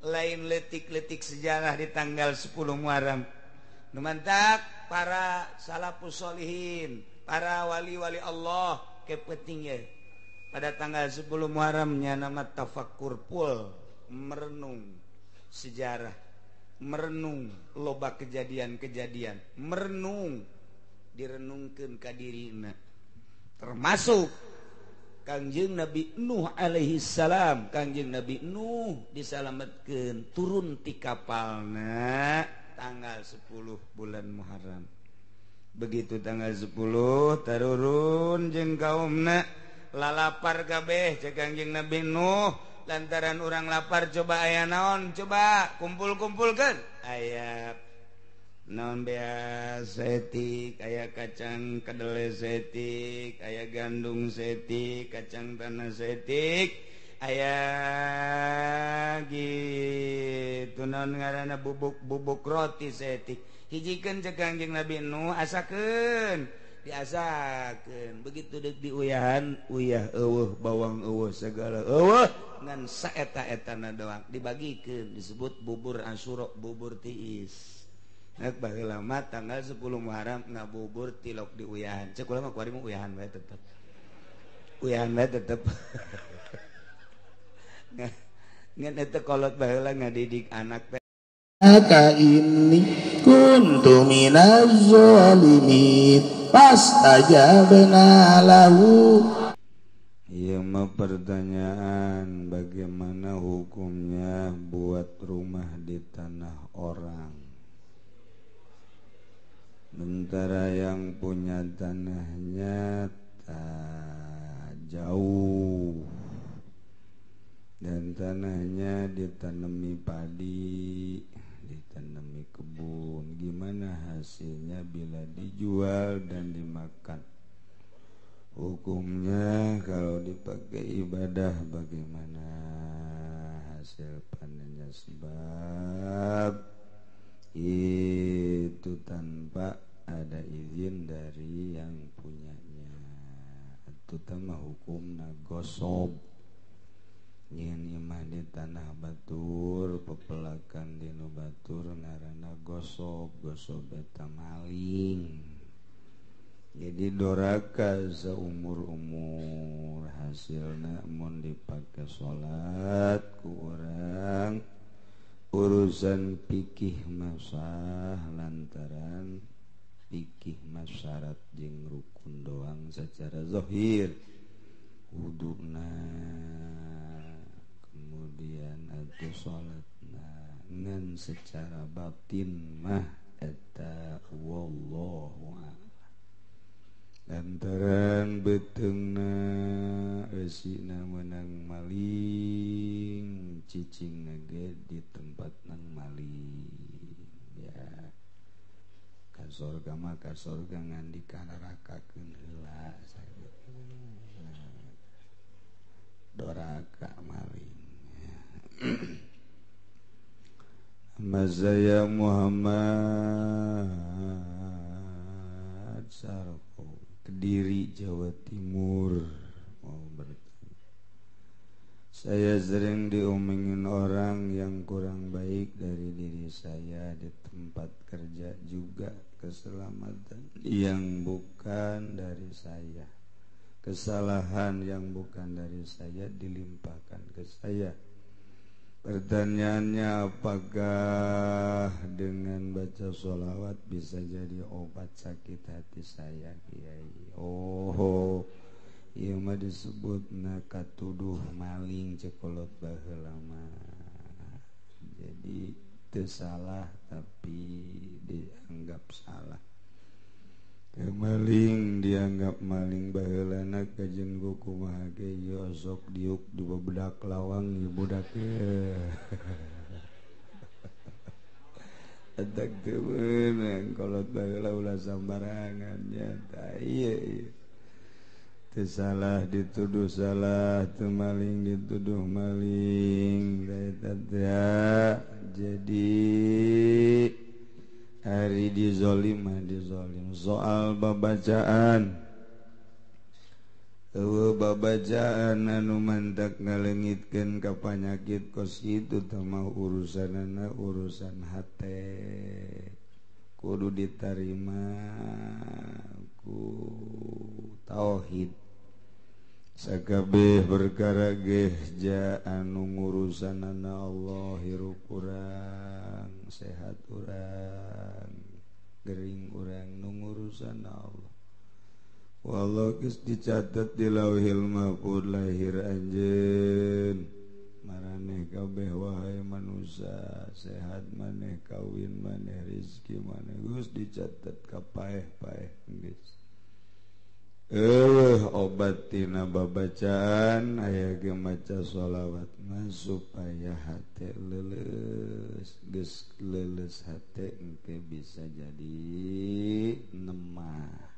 lain letik-letik sejarah di tanggal 10 Muharram. Mantap para salafus sholihin, para wali-wali Allah kepentingnya pada tanggal 10 Muharramnya nama tafakkur pul, merenung sejarah, merenung loba kejadian-kejadian, merenung direnungkeun ka dirina, termasuk Kangjeng Nabi Nuh alaihi salam. Kangjeng Nabi Nuh disalametkeun turun ti kapalna tanggal 10 bulan Muharram. Begitu tanggal 10 tarurun jeung kaumna lalapar kabeh cek Kangjeng Nabi Nuh. Lantaran orang lapar coba aya naon, coba kumpul-kumpulkeun. Aya naon bea setik, aya kacang kedelai setik, aya gandum setik, kacang tanah setik, aya gitu naon ngaranna bubuk roti setik. Hijikeun cek Kangjeng Nabi Nuh, asakeun. Diasakeun begitu deuk diuyahan, uyah eueuh bawang eueuh segala eueuh ngan saeta-etana doang dibagikeun, disebut bubur Asyura, bubur tiis. Nek baheula mah tanggal 10 Muharram ngabubur tilok diuyahan. Cek urang mah kuari mah uyahan bae tetep. Uyahan bae tetep. Ngan eta kolot baheula ngadidik anak teh. Maka ini kuntu minaz zalimin fastajabna lahu. Iya mah pertanyaan bagaimana hukumnya buat rumah di tanah orang. Sementara yang punya tanahnya jauh dan tanahnya ditanami padi, ditanami kebun. Gimana hasilnya bila dijual dan dimakan? Hukumnya kalau dipakai ibadah bagaimana hasil panennya? Sebab itu tanpa ada izin dari yang punyanya. Itu tama hukumna gosob. Nyen imah di tanah batur, pepelakan di nu batur ngaranna gosob. Gosob eta maling. Jadi doraka seumur-umur, hasilna mun dipake salat ku urang urusan fikih masah lantaran fikih masyarat jeung rukun doang secara zahir wuduna kemudian atu salatna ngan secara batin mah eta wallahu a'lam. Lantaran beteungna eusina meunang maling, cicingna ge di tempat nang maling. Ya. Ka sorga mah ka sorga ngan di nerakakeun heula sakitu. Doraka maling. Mazaya Muhammad Sarko Kediri, Jawa Timur. Saya sering diomongin orang yang kurang baik dari diri saya di tempat kerja, juga keselamatan yang bukan dari saya, kesalahan yang bukan dari saya dilimpahkan ke saya. Pertanyaannya, apakah dengan baca sholawat bisa jadi obat sakit hati saya, Kiai? Oh, ieu mah disebutna katuduh maling cekolot baheula mah. Jadi teu salah tapi dianggap salah. Maling dianggap maling baheulana kajen ku kumaha ge ieu sok diuk di budak lawang ieu budak teh. Atak teu meunang kolot baheula ulah sambarangan nya ieu. Teu salah dituduh salah, teu maling dituduh maling. Eta teh jadi hari dizolim mah dizolim. Soal babacaan babacaan anu mantak ngalengitkeun ka panyakit kos itu tama urusanana urusan hate kudu ditarima ku tauhid sakabeh perkara geh ja anu ngurusanana Allah hirup urang sehat urang gering urang nu ngurusana Allah wallah geus dicatat di lauhil mahfuz lahir anjeun maraneh kabeh wahai manusia sehat maneh kawin maneh rezeki maneh geus dicatat ka paeh-paeh geus obat tina babacaan aya ge maca sholawat mah supaya hate leuleus geus leuleus hate engke bisa jadi nemah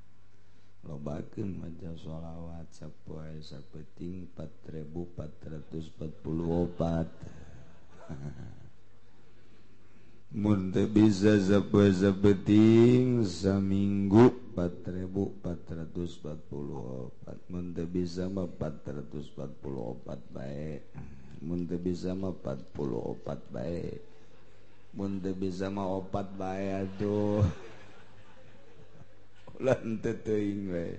lobakeun maca sholawat sapoe sapeting 4444 mun teu bisa sapoe sapeting saminggu 4444 mun teu bisa mah 444 bae mun teu bisa mah 44 bae mun teu bisa mah 4 bae atuh ulah henteu teuing we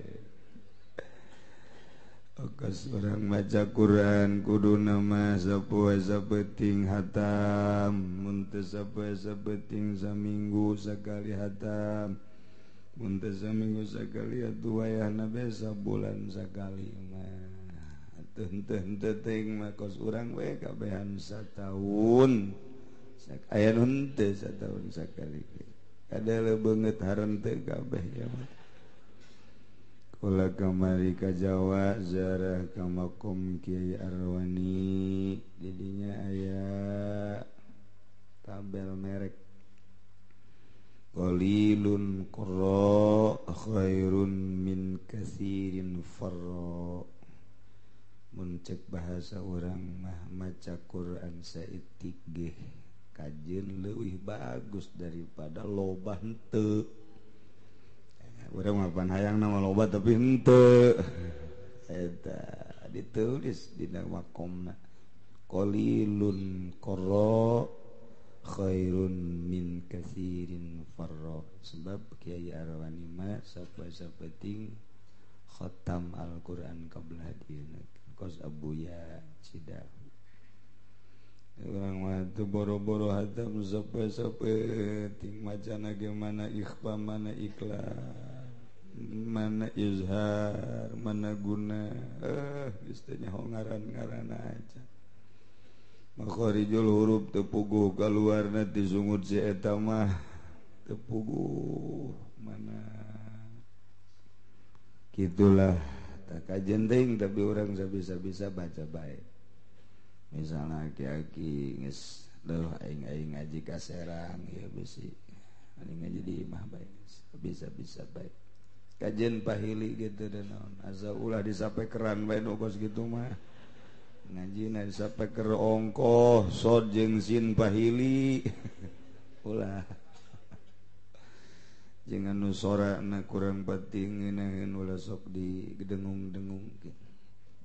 okas urang maca Quran kuduna mah sapoe sapeting hatam mun teu sapoe sapeting saminggu sakali hatam mun teu saminggu sakali atuh wayahna bae sabulan sakali mah atuh henteu teuing mah kos urang we kabehan sataun aya nu henteu sataun sakali kadele beungeut harenteu kabeh ya mah kula kamari ka Jawa ziarah ka makom Kiai Arwani didinya aya tabel merek qalilun qurra khairun min katsirin farra mun cek bahasa urang mah maca Quran saeutik ge kajeun leuwih bagus daripada loba henteu urang mah pan hayang nama loba tapi henteu eta ditulis dina makomna qalilun qurra khairun min katsirin farra sebab Kiai Arwani mah sapoe-sapeting khatam Al-Qur'an qabla dieuna kos abuya Cidahu urang mah teu boro-boro hatam sapoe-sapeting macana ge mana ikhfa mana ikhlas mana izhar mana guna geus teh nyaho ngaran-ngaran aja makharijul huruf teu puguh kaluarna ti sungut si eta mah teu puguh mana kitulah tak kajen teuing tapi urang sabisa-bisa baca bae misalnya aki-aki geus leuh aing ngaji ka Serang ya bisi aing ngaji di imah bae bisa-bisa bae kajen pahili gitu dan naon asa ulah disapekeran bae nu kos kitu mah ngajina disapeker ongkoh sod jeung sin pahili ulah jeung anu sorana kurang penting ngeunaheun ulah sok didengung-dengungkeun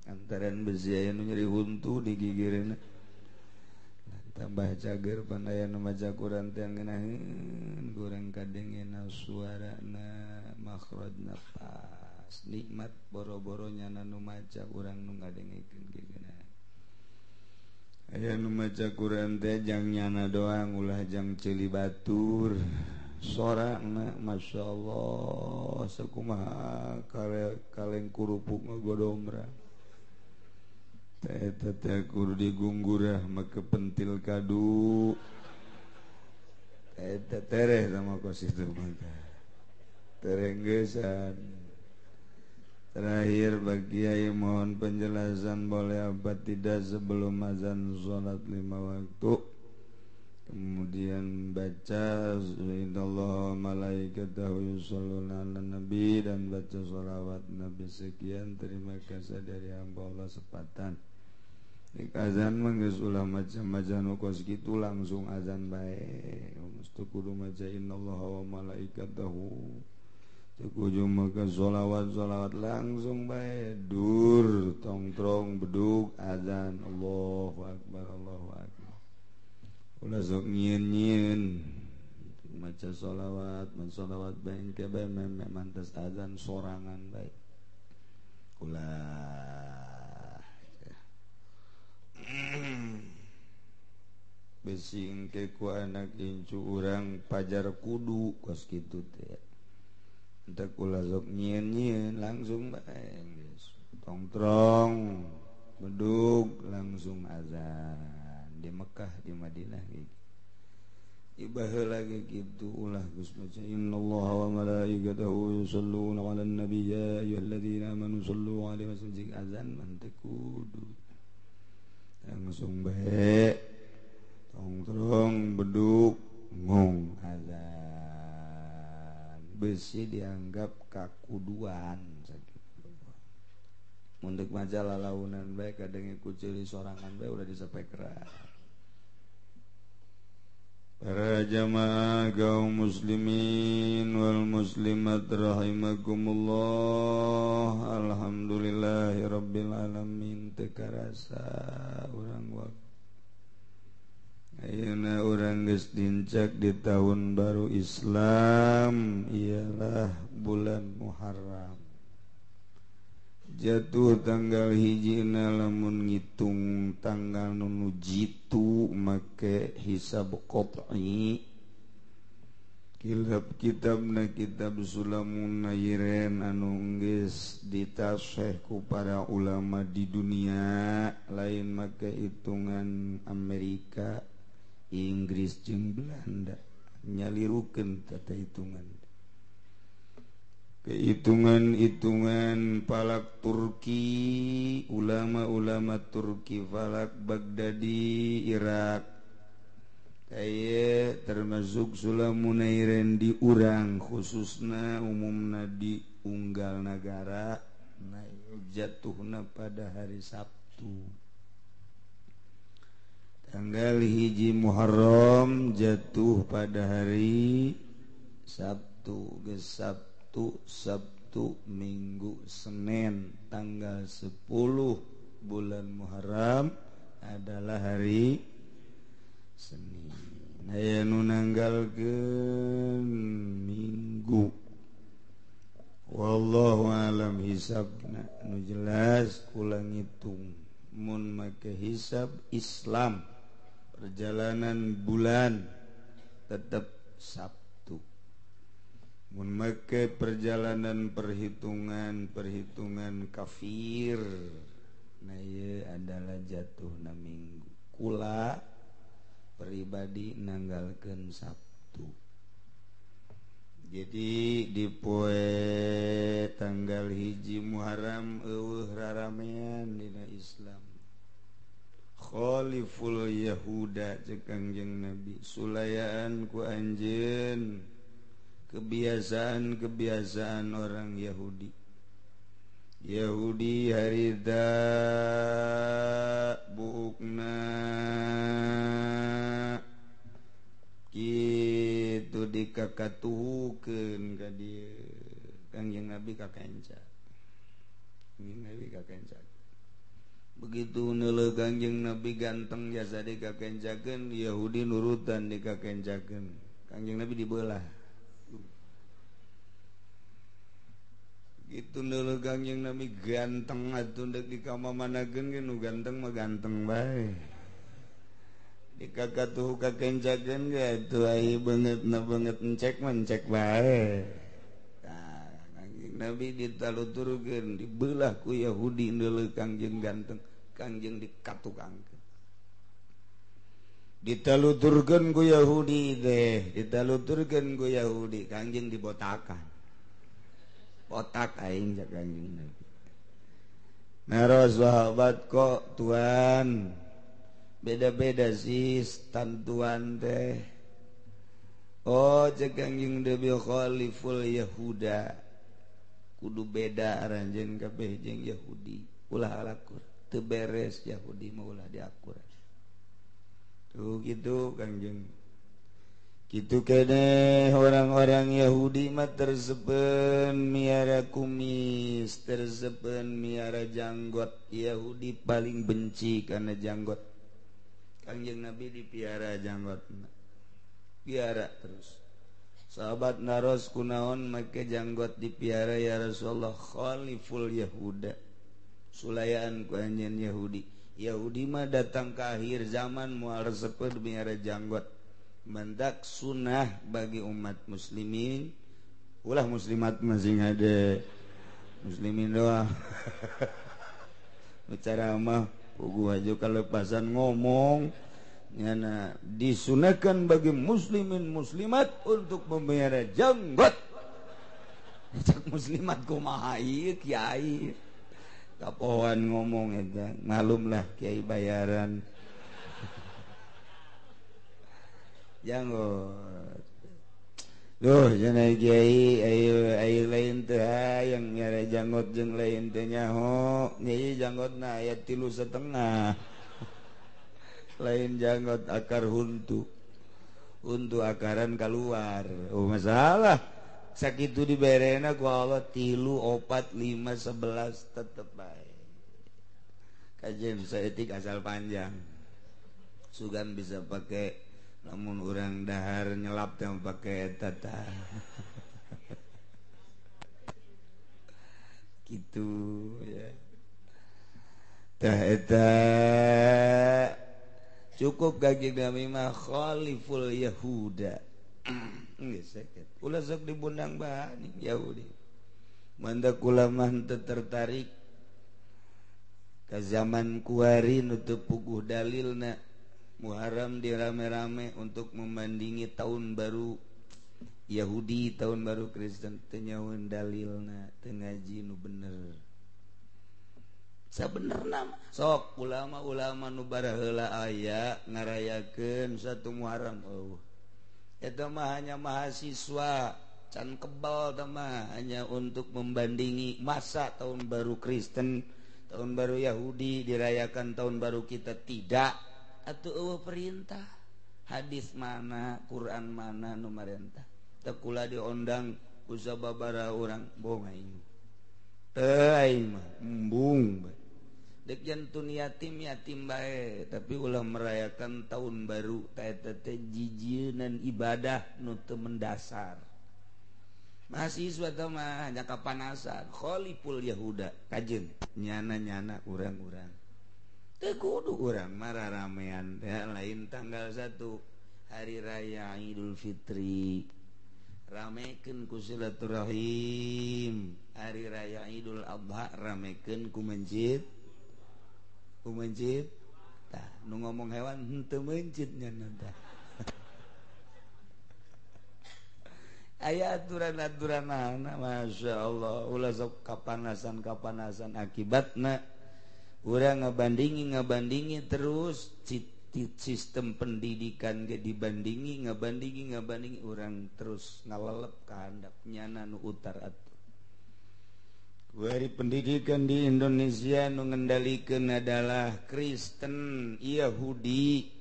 antaran besi aya nu nyeri huntu di gigireuna tambah cager pan aya nu maca Quran teh ngeunaheun kurang kadengena suarana makhrajna pas nikmat boro-boro nyana nu maca urang nu ngadengekeun geuna aya nu maca Quran teh jang nyana doang ulah jang ceuli batur sorana masyaallah sakumaha kaleng kurupuk ngagodomra eta teh kudu digunggurah make pentil kadu eta tereh sama kos itu mah terenggesan terakhir bagi Kiai mohon penjelasan boleh apa tidak sebelum azan salat 5 waktu kemudian baca innallaha malaikatahu yusholluna 'alan nabi dan baca sholawat nabi sekian terima kasih dari hamba Allah sepatan azan mah geus ulah maca-maca nu kos kitu langsung azan bae mesti kudu maca innallaha wa malaikatahu ujung maka sholawat langsung bae dur tongtrong beduk azan Allahu akbar ulah sok nyieun maca sholawat bae ke bae mantas azan sorangan bae ulah besi engke ku anak incu urang pajar kudu kos kitu teh entek ulah sok nyieun langsung bae tongtrong bedug langsung azan di Mekah di Madinah gitu ibaheula lagi gitu ulah geus maca innallaha wa malaikatahu yusholluna 'alan nabi ya ayyuhalladzina amanu shollu 'alaihi wa sallimu azan man teu kudu langsung bae tongtrong bedug ngong azan besi dianggap kakuduan mundek majalah launan bae kadang kucili sorangan bae udah disepekra para jamaah kaum muslimin wal muslimat rahimakumullah alhamdulillahirabbil alamin teu karasa urang waktu ayeuna urang geus dincak di tahun baru Islam ialah bulan Muharram jatuh tanggal hijina lamun ngitung tanggal nu jitu make hisab qat'i kitabna kitab Sulamun Nayren anu geus ditasih ku para ulama di dunia lain make hitungan Amerika Inggris jeung Belanda nyalirukeun tata hitungan kehitungan palak Turki ulama-ulama Turki falak Baghdadi Irak kaya termasuk Sulamun Nayren di urang khususna umumna di unggal nagara jatuhna pada hari Sabtu tanggal hiji Muharram jatuh pada hari Sabtu Sabtu Minggu Senin tanggal 10 bulan Muharram adalah hari Senin aya nu nanggalkeun Minggu wallahu alam hisabna nu jelas kula ngitung mun make hisab Islam perjalanan bulan tetap Sabtu mun make perjalanan perhitungan kafir nah ieu adalah jatuhna Minggu kula pribadi nanggalkeun Sabtu jadi di poe tanggal hiji Muharram eueuh raramean dina Islam khaliful yahuda cek Kangjeng Nabi sulayaan ku anjeun kebiasaan orang Yahudi harida buukna kitu dikakatuhukeun ka dieu Kangjeng Nabi kakenca begitu neuleuh Kangjeng Nabi ganteng jasa dikakencakeun Yahudi nurutan dikakencakeun Kangjeng Nabi dibelah gitu neuleuh Kangjeng Nabi ganteng atuh deuk dikamamanakeun ge nu ganteng mah ganteng bae dikakatuh kakencakeun ge atuh ai beungeutna beungeut encek mah encek bae Nabi ditaluturkeun dibelah ku Yahudi neuleuh Kangjeng ganteng Kangjeng dikatukangkeun ditaluturkeun ku Yahudi Kangjeng dibotakan botak aing jak Kangjeng Nabi naros sahabat kok tuan beda-beda sih tantuan teh oh cek Kangjeng Nabi khaliful Yahuda kudu beda aranjeun kabeh jeung Yahudi ulah alakur teu beres Yahudi mah ulah diakur tuh gitu Kangjeng Kitu keneh orang-orang Yahudi mah tersepen miara kumis, tersepen miara janggot. Yahudi paling benci karena janggot. Kangjeng Nabi dipiara janggotna. Piara terus. Sahabat naros kunaon make janggot dipiara ya Rasulullah, khaliful Yahuda. Sulayaan ku anjeun Yahudi. Yahudi mah datang ke akhir zaman moal resepkeun miara janggot. Mendak sunnah bagi umat muslimin. Ulah muslimat masing ada muslimin doang. Bicara mah pugu aja kalepasan ngomong. Nyana disunahkan bagi muslimin muslimat untuk memelihara janggot. Cak muslimat kumaha ieu kiai. Kapohan ngomong eta, malumlah kiai bayaran. Janggot. Duh, cenah kiai ayo lain teh hayang nyara janggot jeung lain teh nyaho. Nyai janggotna aya 3,5. Lain janggot akar huntu akaran keluar. Oh masalah sakitu diberena ku Allah 3, 4, 5, 11 tetep bae. Kajian saeutik asal panjang sugan bisa pakai, namun orang dahar nyelap teh pakai tata. Gitu ya. Tah eta cukup Kangjeng Nabi mah khaliful Yahuda. Geus sakit. Ulah sok dibundang bahan Yahudi. Manda kula mah teu tertarik ka zaman kuari nu teu puguh dalilna. Muharram dirame-rame untuk membandingi tahun baru Yahudi, tahun baru Kristen, teu nyahoeun dalilna, teu ngaji nu bener. Sabenerna sok ulama-ulama nu baraheula aya ngarayakeun 1 Muharram. Oh. Eta mah hanya mahasiswa can kebal tah mah hanya untuk membandingi masa tahun baru Kristen, tahun baru Yahudi dirayakan tahun baru kita tidak. Atuh eueuh perintah. Hadis mana, Quran mana nu marentah. Teu kula diondang ku sababaraha urang bohong aing. Teu aing mah embung bae. Dek jantun yatim bae, tapi ulah merayakan tahun baru eta teh jijieun ibadah nu teu mendasar. Mahasiswa teh mah hanya kapanasan, khaliful Yahuda, kajeun nyana-nyana urang-urang. Teu kudu urang mah ramean teh lain tanggal 1 hari raya Idul Fitri. Ramekeun ku silaturahim. Hari raya Idul Adha ramekeun ku masjid. Tah nu ngomong hewan henteu mencit nyana tah. Aya aturan-aturanna masyaallah ulah sok kapanasan akibatna urang ngabandingi terus sistem pendidikan ge dibandingi ngabandingi urang terus ngalelep ka handap nyana nu utar atuh. Wari pendidikan di Indonesia nu ngendalikeun adalah Kristen, Yahudi.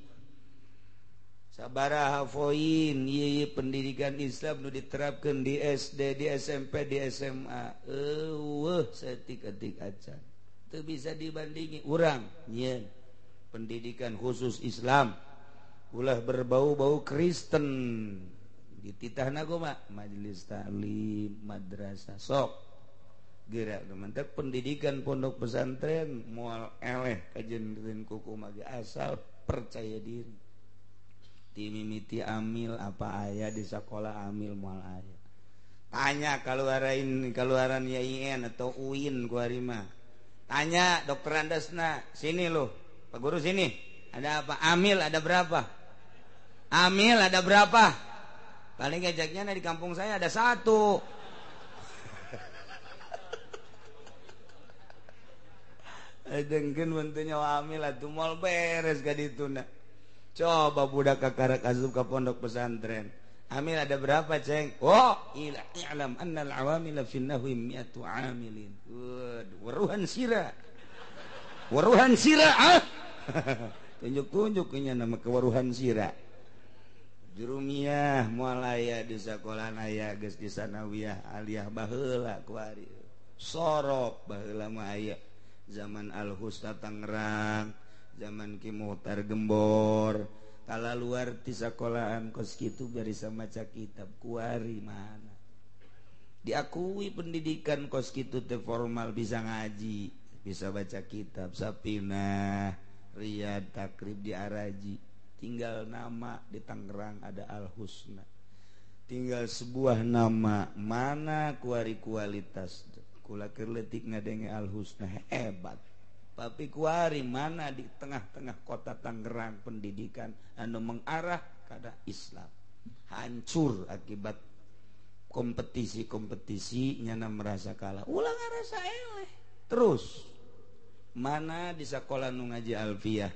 Sabaraha poin ieu pendidikan Islam nu diterapkeun di SD, di SMP, di SMA. Eueuh saeutik-eutik acan. Teu bisa dibandingi urang nyeun pendidikan khusus Islam. Ulah berbau-bau Kristen. Dititahna kumaha? Majelis taklim, madrasah. Sok gerak teman-teman pendidikan pondok pesantren moal eleh kajenkeun kuku mage asal percaya diri. Ti mimiti amil apa aya di sekolah amil moal aya. Tanya keluaran YIN atau UIN ku ari mah. Tanya dokter Andasna, sini loh. Pak Guru sini. Ada apa? Amil ada berapa? Amil ada berapa? Paling gajaknya di kampung saya ada 1. Dengkeun bentuknya amil atuh moal beres ka dituna. Coba budak kakarak asup ka pondok pesantren. Amil ada berapa, Ceng? Oh, i'lam annal awamila fin nahwi mi'atu amilin. Waruhan sira. Ah. Tunjuk-tunjuk nya nama kewaruhan sira. Jurumiyah moal aya di sakola aya geus di sanawiyah aliyah baheula kuari sorop baheula mah aya zaman Al Husna Tangerang zaman Ki Muhtar Gembor kala luar ti sakolahan kos kitu barisa maca kitab kuari mana diakui pendidikan kos kitu teh formal bisa ngaji bisa baca kitab Sapinah Riyad Takrib di Araji tinggal nama di Tangerang ada Al Husna tinggal sebuah nama mana kuari kualitas kula keur leutik ngadenge Al Husna hebat tapi kuari mana di tengah-tengah kota Tangerang pendidikan anu mengarah kada Islam hancur akibat kompetisi nyana merasa kalah ulah ngarasa eleh terus mana di sekolah nu ngaji Alfiyah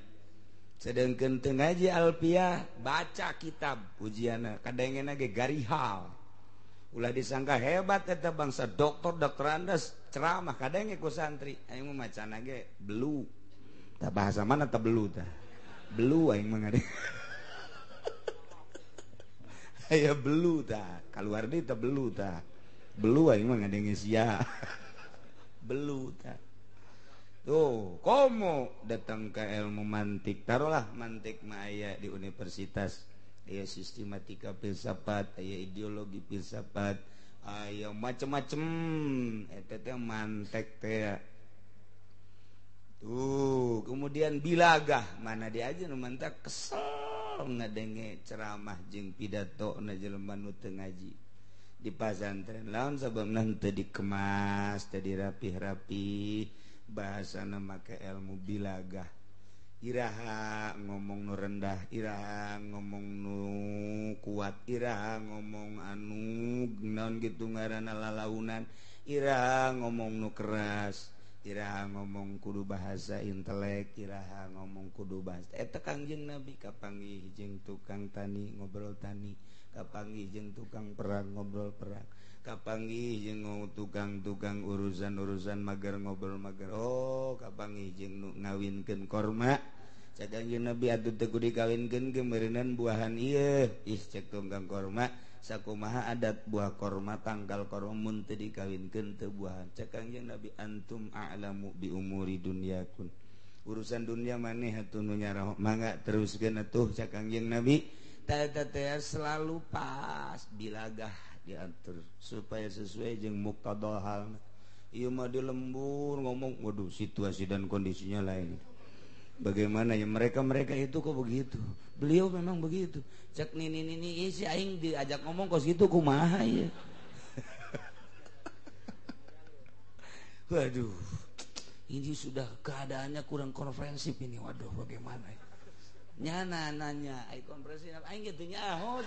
sedangkan teu ngaji Alfiyah baca kitab ujianna kadangena ge garihal ulah disangka hebat eta bangsa doktor andas ceramah kadang ku santri aing mah macana ge belu tah bahasa mana tah belu tah belu aing mah ngade aya belu tah kaluar deui tah belu aing mah ngadenge sia belu tah tuh komo datang ke ilmu mantik taruhlah mantik mah aya di universitas aya sistematika filsafat aya ideologi filsafat aya macem-macem eta teh mantek teh tuh kemudian bilagah mana dia aja nu mantak kesel ngadenge ceramah jeung pidato na jelema nu teu ngaji di pasantren lawan sababna teu dikemas teu dirapih-rapih bahasana make ilmu bilagah iraha ngomong nu rendah iraha ngomong nu kuat iraha ngomong anu naon gitu ngaranna lalaunan iraha ngomong nu keras iraha ngomong kudu bahasa intelek iraha ngomong kudu bahasa eta Kangjeng Nabi kapanggih jeung tukang tani ngobrol tani kapanggih jeung tukang perang ngobrol perang kapanggih jeung tukang-tukang urusan-urusan mager ngobrol mager oh kapanggih jeung ngawinkeun korma cek Kangjeng Nabi atuh teu kudu dikawinkeun geumeureunana buahan ieu ih cek tukang korma sakumaha adat buah korma tanggal korma mun teu dikawinkeun teu buahan cek Kangjeng Nabi antum a'lamu bi umuri dunyakun urusan dunia maneh atuh nu nyarah mangga teruskeun atuh cek Kangjeng Nabi tata teh selalu pas bilagah diatur supaya sesuai jeung muqtadal hal ieu mah di lembur ngomong waduh situasi dan kondisinya lain bagaimana ya mereka itu kok begitu beliau memang begitu cek nini si aing diajak ngomong kos gitu kumaha ya waduh ini sudah keadaannya kurang konfrensif ini waduh bagaimana ya nyana nanya aing konfrensif aing gitu nyaho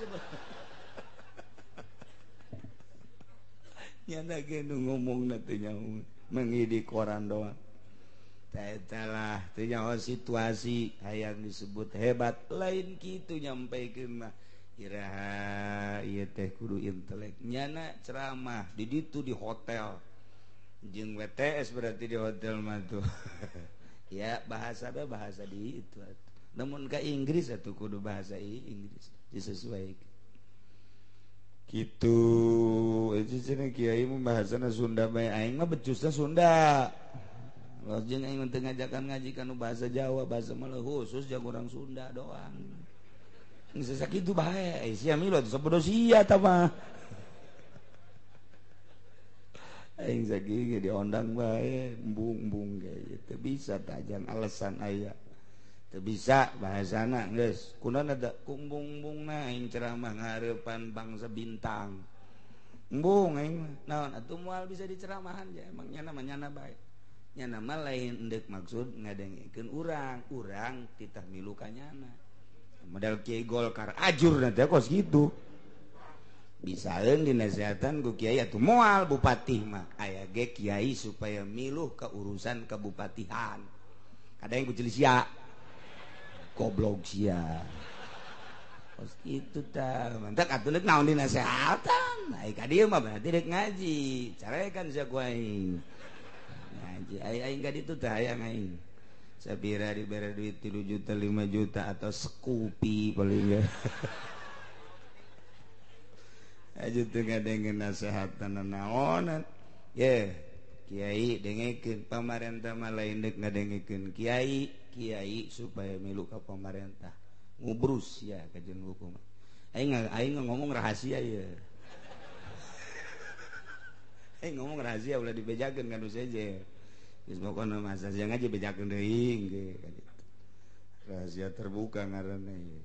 nyana genu ngomong nanti nyaho mengidi koran doang tah teu nyaho situasi hayang disebut hebat lain kitu nyampaikeun mah iraha ieu teh kudu intelek nyana ceramah di ditu di hotel jeung WTS berarti di hotel mah tuh ya bahasa di itu namun ka Inggris atuh kudu bahasa Inggris disesuaikan gitu itu cenah kiai mah bahasana Sunda bae aing mah becusna Sunda lajeng aing teu ngajakan ngaji kanu bahasa Jawa bahasa Maluku khusus jeung urang Sunda doang geus sakitu bae sia milo sabodo sia tah mah aing sakitu diondang bae embung-embung ge teu bisa tajang alasan aya teu bisa bahasana geus kunaon ada kumbung-embungna aing ceramah ngahareupan bangsa bintang embung aing naon atuh moal bisa diceramahan ya emang nyana bae nyana mah lain endek maksud ngadengekeun urang titah milu ka nyana modal Kiai Golkar ajurna teh kos kitu bisaeun dinasehatan ku kiai atuh moal bupati mah aya ge kiai supaya miluh ka urusan kabupatihan kadang ku ceuli sia goblok sia kos kitu tah mantak atuh deuk naon dinasehatan ai ka dieu mah berarti deuk ngaji carekan sia ku aing ngaji aing ka ditu teh hayang aing sabira dibere duit 3 juta 5 juta atau sekupi paling aja teu ngadengeun nasehatan naonan ye kiai dengekeun pamarentah mah lain deuk ngadengekeun kiai supaya milu ka pamarentah ngubrus ya kajeun hukum aing ngomong rahasia ya aing ngomong rahasia ulah dibejakeun ka nu seje geus pokona mah saja ngaji bejakeun deui ge rahasia terbuka ngaranna ye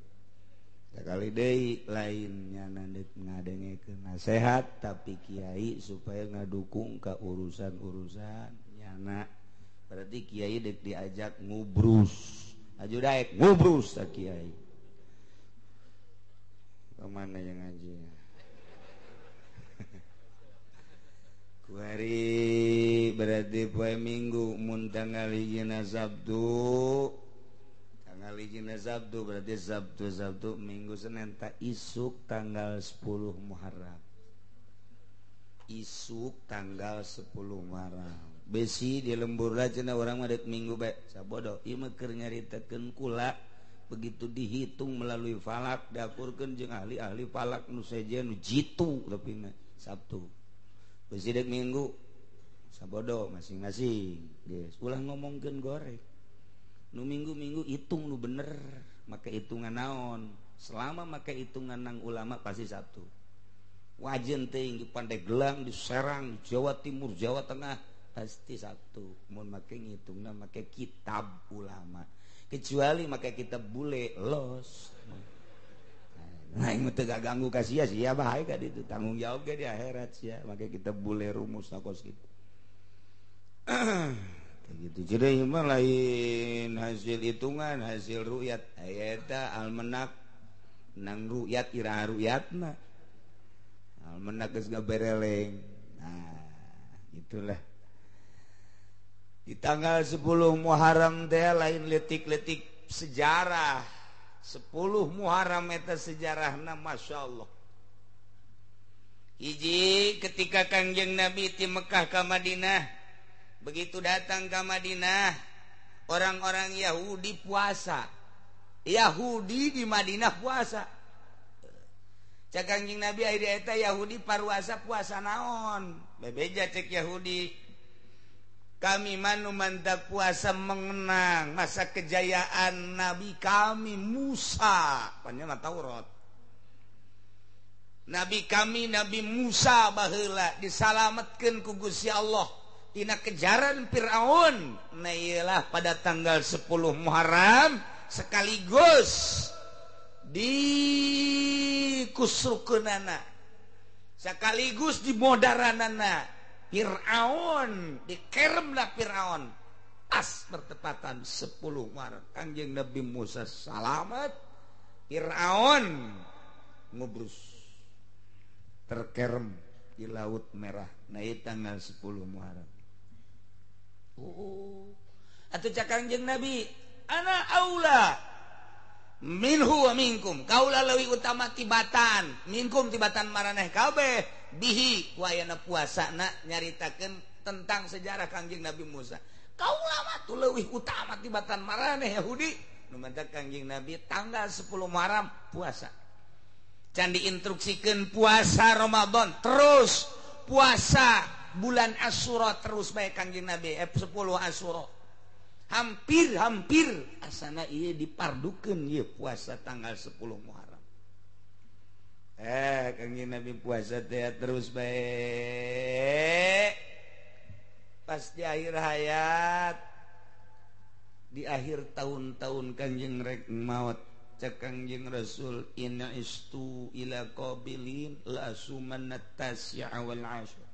sekali deui lainnya nandeuk ngadengekeun nasihat tapi kiai supaya ngadukung ka urusan-urusan nyana berarti kiai deuk diajak ngubrus aju daek ngubrus sa kiai kemana yang ngaji kuari berarti poe minggu mun tanggal hijina Sabtu tanggal hijina Sabtu berarti Sabtu minggu Senin tak isuk tanggal 10 Muharram isuk tanggal 10 Muharram besi di lembur lah cenah orang mah deuk minggu bae sabodo ieu mah keur nyaritakeun kula begitu dihitung melalui falak diakurkeun jeung ahli-ahli falak nu seje nu jitu tapi Sabtu besi deuk minggu sabodo masing-masing geus ulah ngomongkeun goreng nu minggu-minggu hitung nu bener make hitungan naon selama make hitungan nang ulama pasti Sabtu wajen teuing di Pandeglang di Serang di Jawa Timur Jawa Tengah pasti Sabtu mun make ngitungna make kitab ulama kecuali make kitab bule los nah ini teu ganggu ka sia sia bae ka ditu tanggung jawab ge di akhirat sia make kitab bule rumus nakos kitu gitu jadi mah lain hasil hitungan hasil ru'yat eta almanak nang ru'yat iraha ru'yatna almanak geus gabereleng nah itulah di tanggal 10 Muharram teh lain letik-letik sejarah 10 Muharram eta sejarahna masyaallah hiji ketika Kangjeng Nabi ti Mekah ka Madinah begitu datang ke Madinah orang-orang Yahudi puasa Yahudi di Madinah puasa cak Kangjeng Nabi akhirnya eta Yahudi paruasa puasa naon bebeja cek Yahudi kami manu mantap puasa mengenang masa kejayaan Nabi kami Musa panjang Taurat Nabi kami Nabi Musa baheula disalametkeun ku Gusti Allah tina kejaran Firaun nah iyalah pada tanggal 10 Muharram sekaligus dikusrukeunana sekaligus dimodaranana Firaun dikeremna Firaun pas bertepatan 10 Muharram Kangjeng Nabi Musa salamet Firaun ngubrus terkerem di Laut Merah nah itu tanggal 10 Muharram atuh cak Kangjeng Nabi ana aula minhu wa minkum kaula leuwih utama tibatan minkum tibatan maraneh kabeh bihi wayana puasana nyaritakeun tentang sejarah Kangjeng Nabi Musa kaula mah tu leuwih utama tibatan maraneh Yahudi nu mantak Kangjeng Nabi tanggal 10 Muharram puasa can diinstruksikeun puasa Ramadan terus puasa bulan Asyura terus bae Kangjeng Nabi 10 Asyura hampir asana ieu dipardukeun ieu puasa tanggal 10 Muharram Kangjeng Nabi puasa teh terus bae pas di akhir hayat di akhir tahun-tahun Kangjeng rek maot cak Kangjeng Rasul inna istu ila qabilin la sumanat tasya wal ashur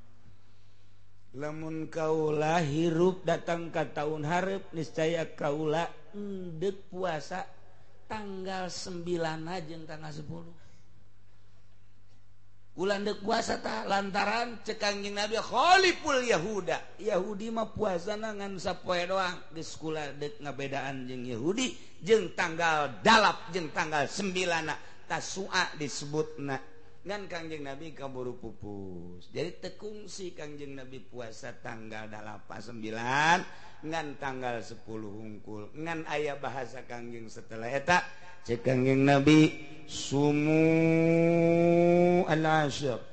lamun kaula hirup datang ka tahun hareup niscaya kaula endeup puasa tanggal 9 jeung tanggal 10 ulah endeup puasa tah lantaran cek Kangjeng Nabi khaliful Yahuda Yahudi mah puasana ngan sapoe doang geus kula deuk ngabedaan jeung Yahudi jeung tanggal 8 jeung tanggal 9 Tasua disebutna ngan Kangjeng Nabi kaburu pupus jadi tekungsi Kangjeng Nabi puasa tanggal 8 9 ngan tanggal 10 hungkul ngan aya bahasa Kangjeng setelah eta cek Kangjeng Nabi sumu al-ashr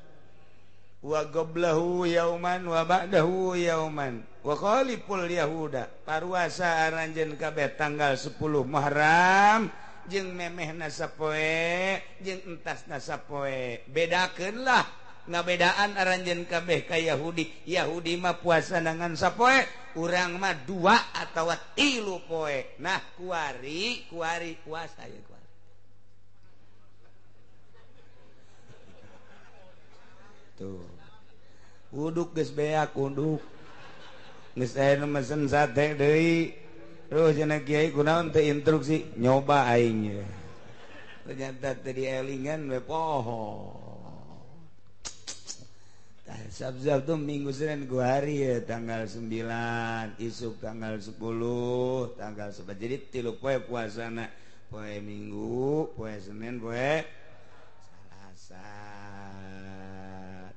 wa qablahu yauman wa ba'dahu yauman wa khaliful yahuda paruasa aranjeun kabeh tanggal 10 Muharram jeung memehna sapoe jeung entasna sapoe bedakeun lah ngabedaan aranjeun kabeh ka Yahudi mah puasa dengan sapoe urang mah 2 atawa 3 poe nah kuari puasa ya kuari tuh uduk geus beak uduk geus aya nu mesen sate deui terus cenah kiai kunaon teu instruksi nyoba aing ye ternyata teu dielingan we poho Sabzab tuh minggu Senin gua hari ya tanggal 9 isuk tanggal 10 tanggal 11 jadi 3 poe puasana poe Minggu poe Senin poe Salasa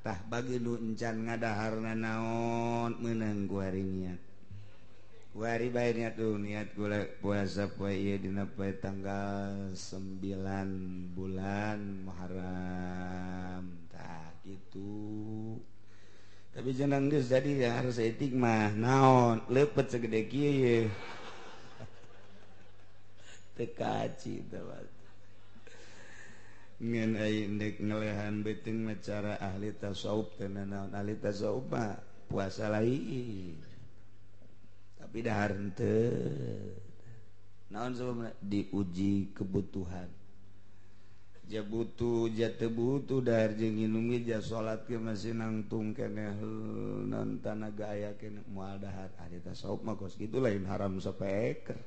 tah bagi nu encan ngadaharna naon meunang gua hari niat gua hari bae niat tuh niat gua puasa poe ieu dina poe tanggal 9 bulan Muharram tah gitu tapi jenang geus jadi ya harus etik mah naon leupet segede kieu ye teu kaci teh ngan ai indek ngelehan beuteung mah cara ahli tasawuf teh naon ahli tasawuf mah puasa lain tapi dahar henteu naon sababna diuji kebutuhan butuh jatuh butuh dari jeung nginum ja salat ke masih nangtung keneh non tanaga aya keneh moal dahar ari tasawuf mah kos kitu lain haram sapeker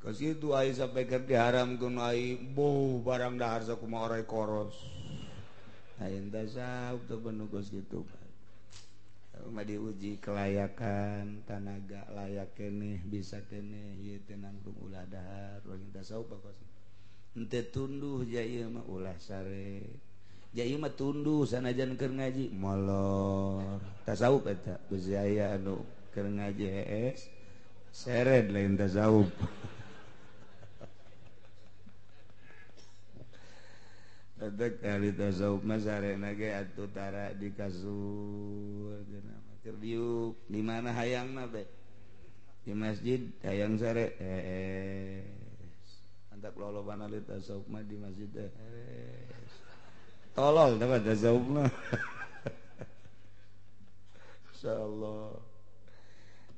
kos kitu ai sapeker diharamkeun ai boh barang dahar sakumaha orai koros lain tasawuf teu bener kos kitu mah diuji kelayakan tanaga layak keneh bisa keneh ieu teh nangtung ulah dahar lain tasawuf kos ente tunduh jaya mah ulah sare jaya mah tunduh sanajan keur ngaji molor tasawuf eta geus jaya anu keur ngaji hees seret lain tasawuf ada kali tasawuf mah sarena ge atuh tara di kasur cenah mah keur diuk di mana hayangna be di masjid hayang sare antak loloban ahli tasawuf mah di masjid tolol dapat tasawuf mah insyaallah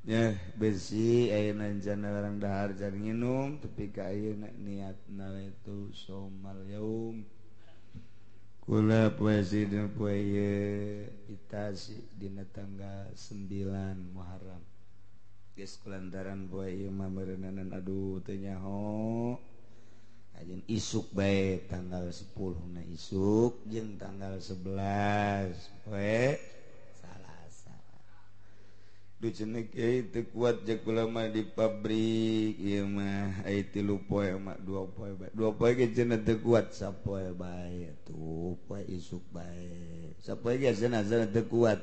ya besi ayeuna jana orang dahar jan nginum tapi ka ayeuna niatna itu somal yaum kula poe dina poe itasi dina tanggal 9 Muharram geus kulantaran poe ieu mah meureunana aduh teu nyaho ajeun isuk bae tanggal 10 na isuk jeung tanggal 11 poe Salasa. Duh cenah kiai teu kuat jeung kula mah di pabrik ieu mah aya 3 poe mah 2 poe bae. 2 poe ge cenah teu kuat sapoe bae tuh poe isuk bae. Sapoe ge cenah teu kuat.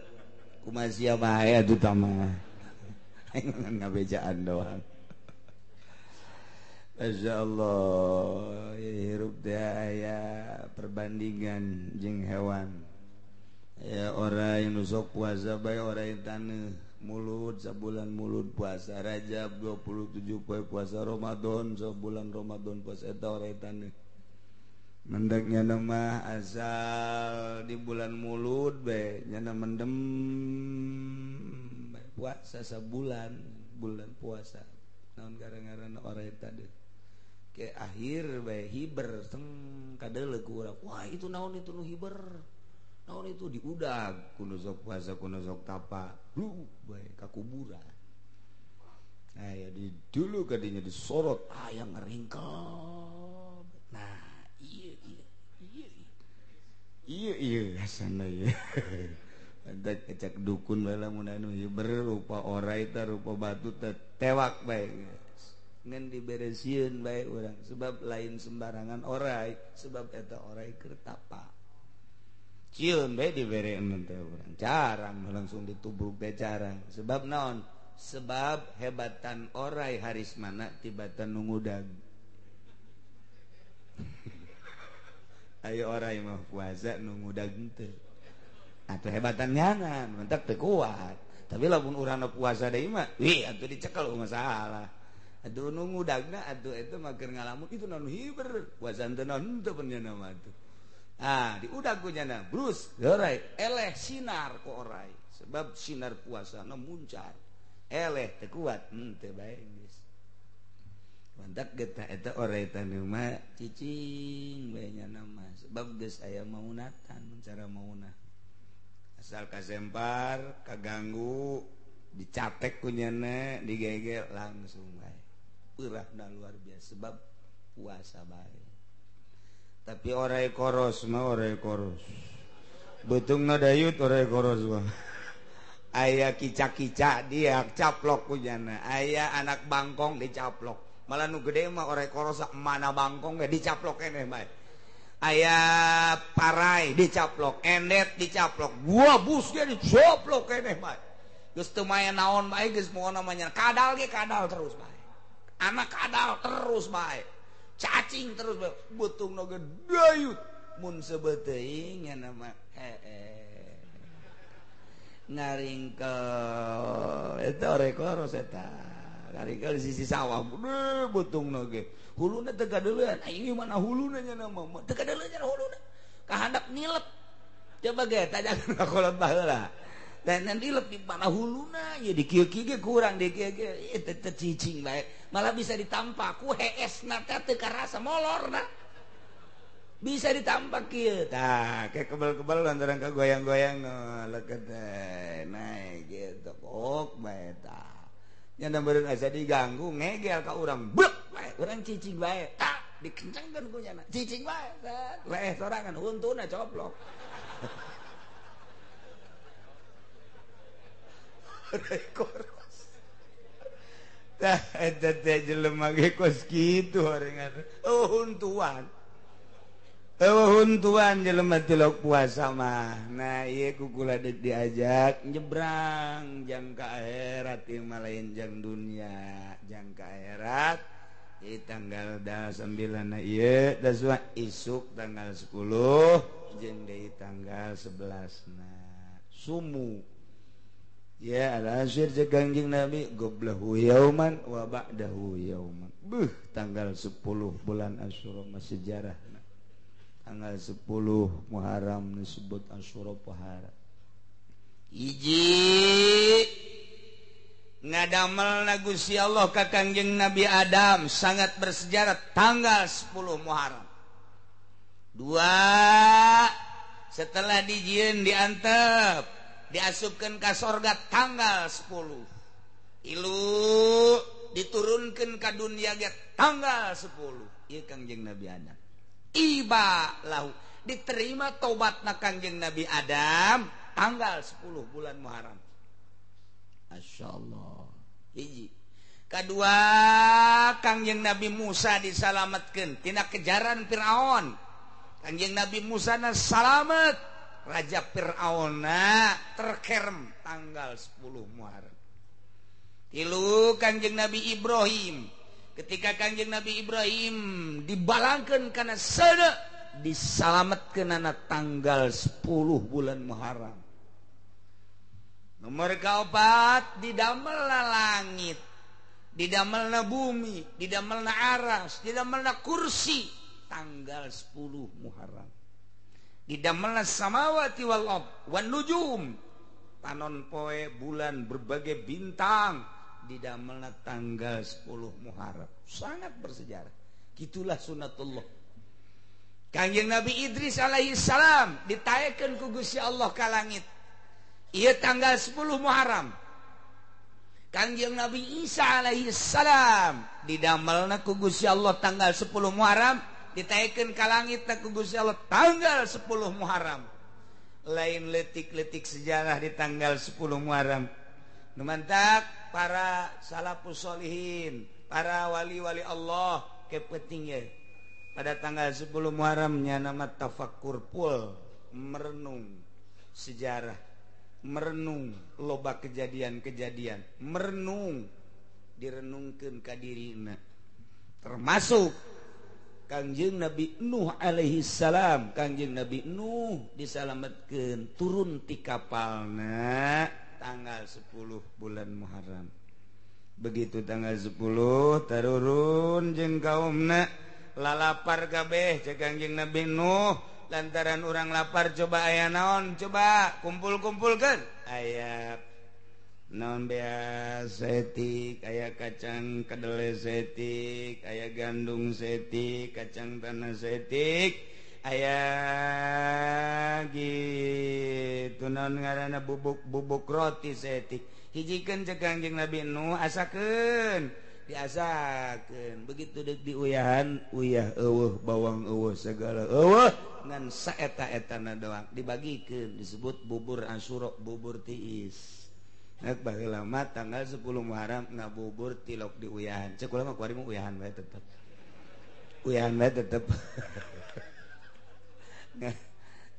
Kumaha sia bae atuh tah mah. Ngabejaan doang. Masya Allah hirup dia aya perbandingan jeung hewan ya orang yang sok puasa bae orang yang taneuh mulut sabulan mulut puasa Rajab 27 poe puasa Ramadan sabulan Ramadan puasa eta orang yang taneuh mendeknya nama asal di bulan mulut bae nyana mendem puasa sabulan bulan puasa naon gara-gara orang yang taneuh ke akhir bae hiber teng kadeleuk urang wah itu naon itu nu hiber naon itu diudag kudu sok puasa kudu sok tapa lu bae ka kuburan nah ya di dulu kadinya disorot yang ngeringkep nah iya asana ya ada kecak dukun bae lamun anu hiber rupa orai teh rupa batu teh tewak bae ngan diberesieun bae urang sebab lain sembarangan orai sebab eta orai keur tapa cieun bae dibereun teh urang jarang langsung ditubruk teh jarang sebab naon sebab hebatan orai harismana tibatan nu ngudag aya orai mah puasa nu ngudag teu atuh hebatan nyanan mentak teu kuat tapi lamun urang puasa deui mah atuh dicekel masalah atuh nu ngudagna atuh eta mah keur ngalamun itu naon hiber puasa teu naon teu penjana mah atuh diudag ku nyana brus gerai eleh sinar ku orai sebab sinar puasana muncar eleh teu kuat teu bae geus mantak geta eta orai tanu mah cicing bae nyana mah sebab geus aya maunatan cara maunah asal kasempar kaganggu dicatek kunyana digegel langsung bae peurahna luar biasa sebab puasa bae tapi orai koros mah orai koros beutungna dayut orai koros mah aya kicak-kicak dia caplok kunyana aya anak bangkong dicaplok malah nu gede mah orai koros mana bangkong ge dicaplok keneh bae aya parai dicaplok endet dicaplok buah bus dia dicaplok keneh bae geus teu maya naon bae geus moal namanya kadal ge kadal terus bae anak kadal terus bae cacing terus bae beutungna ge dayut mun sebeu teuing nya mah ngaringkel eta ore koros eta ngaringkel di sisi sawah beutungna ge huluna teu kadeuleun ieu mana huluna nya nama teu kadeuleun nya huluna kahandap nilep coba ge tajangan kakolot baheula dan nilep di mana huluna ya di kieu-kieu ge kurang di kieu ge teu cicing bae malah bisa ditampak ku heesna teh teu karasa molorna bisa ditampak kieu tah kayak kebal-kebal lantaran kagoyang-goyang leukeut naik gitu pok bae tah nya beureun asa diganggu ngegel ka urang blek bae urang cicing bae tak dikencangkeun ku nya cicing bae leeh sorangan huntuna coplok koros tah eta teh jelema ge kos kitu horengan huntuan huntuan jelema tilok puasa mah nah ieu kukula deuk diajak nyebrang jang ka akhirat ieu mah lain jang dunia jang ka akhirat di tanggal 9 na ieu daswa isuk tanggal 10 jeung deui tanggal 11 na sumu ya al-asyir jeung Kangjeng Nabi qablahu yauman wa ba'dahu yauman tanggal 10 bulan Asyura mah sejarah tanggal 10 Muharram disebut Asyura Pohara hiji ngadamelna Gusti Allah ka Kangjeng Nabi Adam sangat bersejarah tanggal 10 Muharram. 2 setelah dijieun diantep diasupkeun ka sorga tanggal 10 ilu diturunkeun ka dunia ge tanggal 10 ieu Kangjeng Nabi Adam iba lahu diterima tobatna Kangjeng Nabi Adam tanggal 10 bulan Muharram. Masyaallah. Hiji. Kedua, Kangjeng Nabi Musa disalametkeun tina kejaran Firaun. Kangjeng Nabi Musa na salamet, raja Firaunna terkerem tanggal 10 Muharram. Tilu, Kangjeng Nabi Ibrahim ketika Kangjeng Nabi Ibrahim dibalangkeun kana sana disalametkeun ana tanggal 10 bulan Muharram. Nomor kaopat didamelna langit, didamelna bumi, didamelna aras, didamelna kursi tanggal 10 Muharram. Didamelna samawati wal ard wan nujum, panon poe bulan berbagai bintang didamelna tanggal 10 Muharram. Sangat bersejarah. Gitulah sunatullah. Kangjeng Nabi Idris alaihi salam ditaekeun ku Gusti Allah ka langit. Ieu tanggal 10 Muharram. Kangjeng Nabi Isa alaihi salam didamelna ku Gusti Allah tanggal 10 Muharram, ditaekeun ka langit ku Gusti Allah tanggal 10 Muharram. Lain letik-letik sejarah di tanggal 10 Muharram. Numantak para salafus sholihin, para wali-wali Allah kepenting ya. Pada tanggal 10 Muharram nya nama tafakkur pul, merenung sejarah, merenung loba kejadian-kejadian, merenung direnungkeun ka dirina. Termasuk Kangjeng Nabi Nuh alaihissalam Kangjeng Nabi Nuh disalametkeun turun ti kapalna tanggal 10 bulan Muharram. Begitu tanggal 10 tarurun jeung kaumna lalapar kabeh cek Kangjeng Nabi Nuh lantaran urang lapar coba aya naon coba kumpul-kumpulkeun aya naon bea setik aya kacang kedele setik aya gandum setik kacang tanah setik aya gitu naon ngaranna bubuk roti setik hijikeun cek Kangjeng Nabi Nuh asakeun diasakeun begitu deuk diuyahan uyah eueuh bawang eueuh segala eueuh ngan saeta-etana doang dibagikeun disebut bubur Asyura bubur tiis. Nak baheula mah tanggal 10 Muharram ngabubur tilok di uyahan. Cek ulah mah kuari mah uyahan bae tetep. Uyahan bae tetep.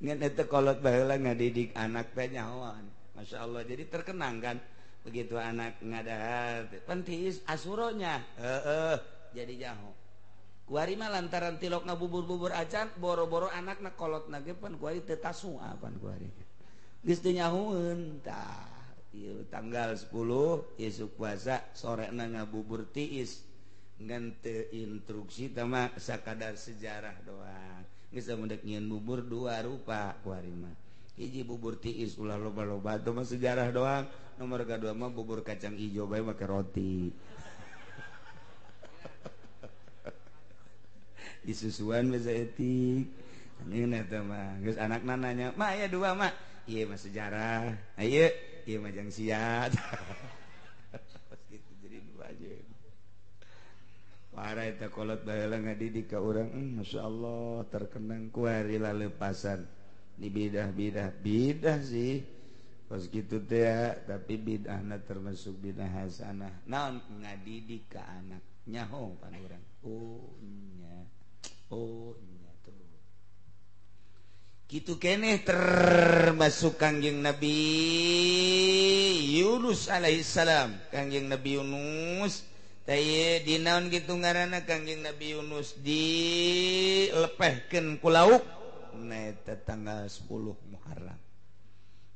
Ngan eta kolot baheula ngadidik anak teh nyahoan. Masyaallah jadi terkenang kan begitu anak ngadahar pentis asuronya. Jadi nyaho. Kuari mah lantaran tilok ngabubur-bubur acan boro-boro anakna kolotna ge pan kuari teu tasu pan kuari. Geus teu nyahoeun tah. Tanggal 10 isuk puasa sorena ngabubur tiis ngan teu instruksi tama sakadar sejarah doang geus mendek nyieun bubur dua rupa kuari mah hiji bubur tiis ulah loba-loba teh mah sejarah doang nomor kadua mah bubur kacang ijo bae make roti disusuan basa etik ini eta mah geus anakna nanya mah aya dua mah ieu mah sejarah aya ieu mah jang siat gitu jadi dua aja parah eta kolot baheula ngadidik ka urang masyaallah terkenang kuari lalepasan di bidah sih pas gitu teh ya tapi bidahna termasuk bidah hasanah naon ngadidik ka anak nyaho pan urang oh nya tuh kitu keneh termasuk Kangjeng Nabi Yunus alaihissalam Kangjeng Nabi Yunus teh dinaon kitu ngaranna Kangjeng Nabi Yunus dilepehkeun ku lauk na eta tanggal 10 Muharram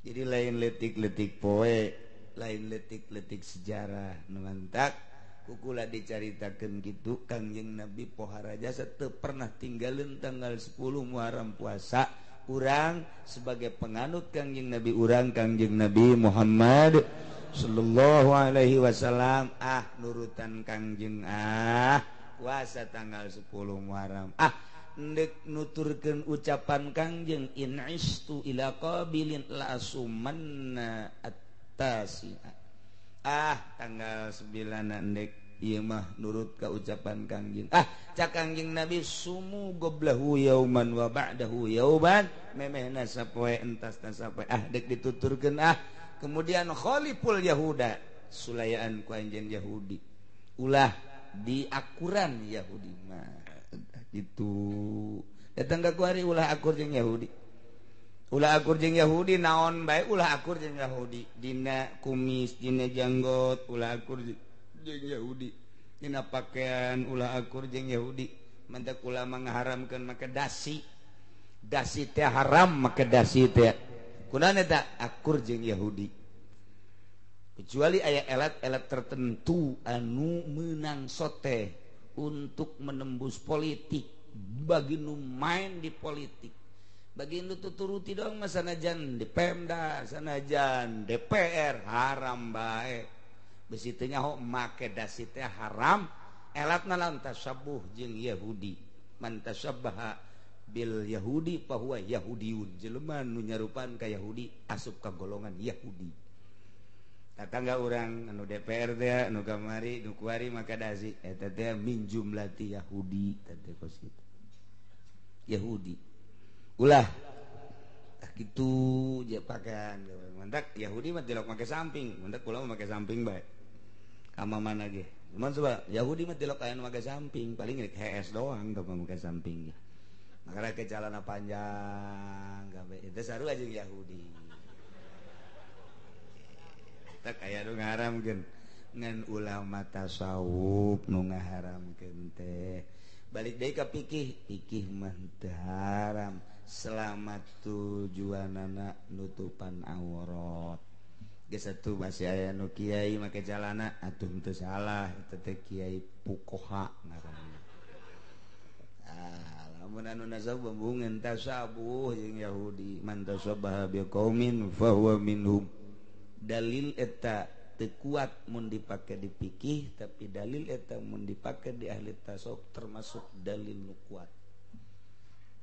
jadi lain letik-letik poe lain letik-letik sejarah nu mantak kukula dicaritakeun kitu Kangjeng Nabi pohara jasa teu pernah tinggalin tanggal 10 Muharram puasa urang sebagai penganut Kangjeng Nabi urang Kangjeng Nabi Muhammad sallallahu alaihi wasallam nurutan Kangjeng puasa tanggal 10 Muharram ndek nuturkeun ucapan Kangjeng in istu ila qabilin la asumanna attasi tanggal 9 ndek ieu mah nurut ka ucapan Kangjeng cak Kangjeng Nabi sumu goblahu yauman wa ba'dahu yauman memehna sapoe entasna sapoe dek dituturkeun kemudian khaliful yahuda sulayaan ku anjeun Yahudi ulah diakuran Yahudi mah gitu datang ka kuari ulah akur jeung Yahudi ulah akur jeung Yahudi naon bae ulah akur jeung Yahudi dina kumis dina janggot ulah akur jeung Yahudi dina pakaian ulah akur jeung Yahudi mantak ulama ngaharamkeun make dasi teh haram make dasi teh kunaon eta akur jeung Yahudi kecuali aya elat-elat tertentu anu meunang sote untuk menembus politik bagi nu main di politik bagi nu tuturuti dong sanajan di Pemda sanajan DPR haram bae besi teu nyaho make dasi teh haram elatna lan tasabuh jeung Yahudi man tasabbaha bil Yahudi fa huwa Yahudiyun jelema nu nyarupan ka Yahudi asup ka golongan Yahudi tatangga urang anu DPR teh anu kamari nu kuari make dasi eta teh min jumlati Yahudi teh kos kitu Yahudi ulah kitu je pakaian mantak Yahudi mah tilok make samping mantak kula mah make samping bae kama mana ge cuman coba Yahudi mah tilok aya nu make samping paling rek HS doang teu make samping makana ke celana panjang gawe itu sarua jeung Yahudi tak aya nu ngaharamkeun ngan ulama tasawuf nu ngaharamkeun teh balik deui ka pikih mah teu haram selamat tujuanana nutupan aurat. Geus atuh masih aya nu kiai make jalana atuh teu salah eta teh kiai pukoha ngaranna. Lamun anu nasab bembungeun tasabuh jeung Yahudi man tasabaha biqaumin fahuwa minhum. Dalil eta teu kuat mun dipake di fikih tapi dalil eta mun dipake di ahli tasawuf termasuk dalil nu kuat.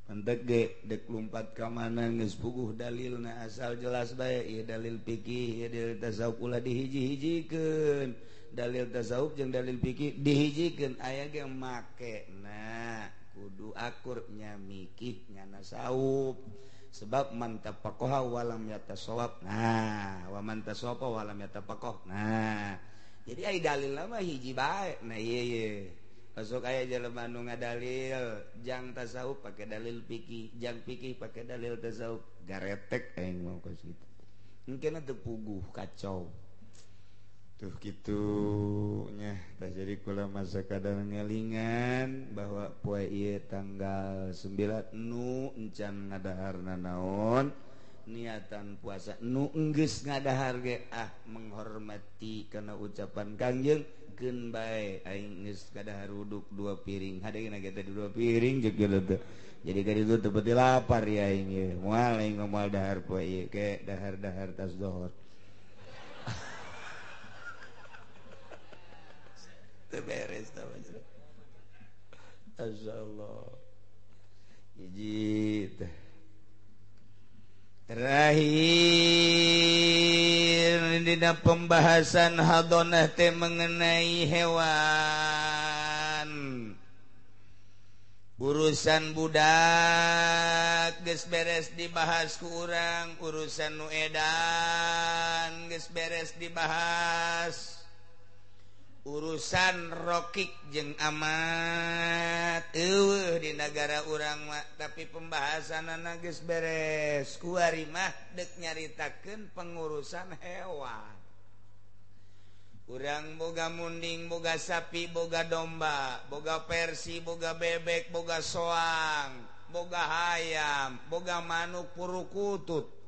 Mantek ge dek lumpat ka mana geus puguh dalilna asal jelas bae ieu dalil fikih ieu dalil tasawuf ulah dihiji-hijikeun. Dalil tasawuf jeung dalil fikih dihijikeun aya ge makena kudu akur nya mikih nya tasawuf. Sebab man tafaqaha walam yatasawwab. Nah, wa man tasawwafa walam yatafaqah. Nah, jadi ai dalilna mah hiji bae. Nah ieu masuk aya jelema anu ngadalil jang tasawuf pake dalil fikih, jang fikih pake dalil tasawuf. Garetek aing mau ka situ. Mungkin teu puguh kacau. Tuh kitu nya tah jadi kula masa kadar ngelingan bahwa poe ieu tanggal 9 nu encan ngadaharna naon niatan puasa nu enggeus ngadahar ge menghormati kana ucapan Kangjeng keun bae aing geus kadahar uduk 2 piring hadeuna ge teh 2 piring jeung kitu. Jadi ka ditu teu peuti lapar ya aing ye moal aing moal dahar poe ieu ke dahar-dahar tas zuhur. Beres namanya. Masyaallah. Hiji terakhir dina pembahasan hadonah teh mengenai hewan. Urusan budak geus beres dibahas ku urang, urusan nu edan geus beres dibahas. Urusan rokik jeung amat eueuh di negara urang mah tapi pembahasanna geus beres kuari mah deuk nyaritakeun pengurusan hewan. Urang boga munding, boga sapi, boga domba, boga persi, boga bebek, boga soang, boga hayam, boga manuk purukutut.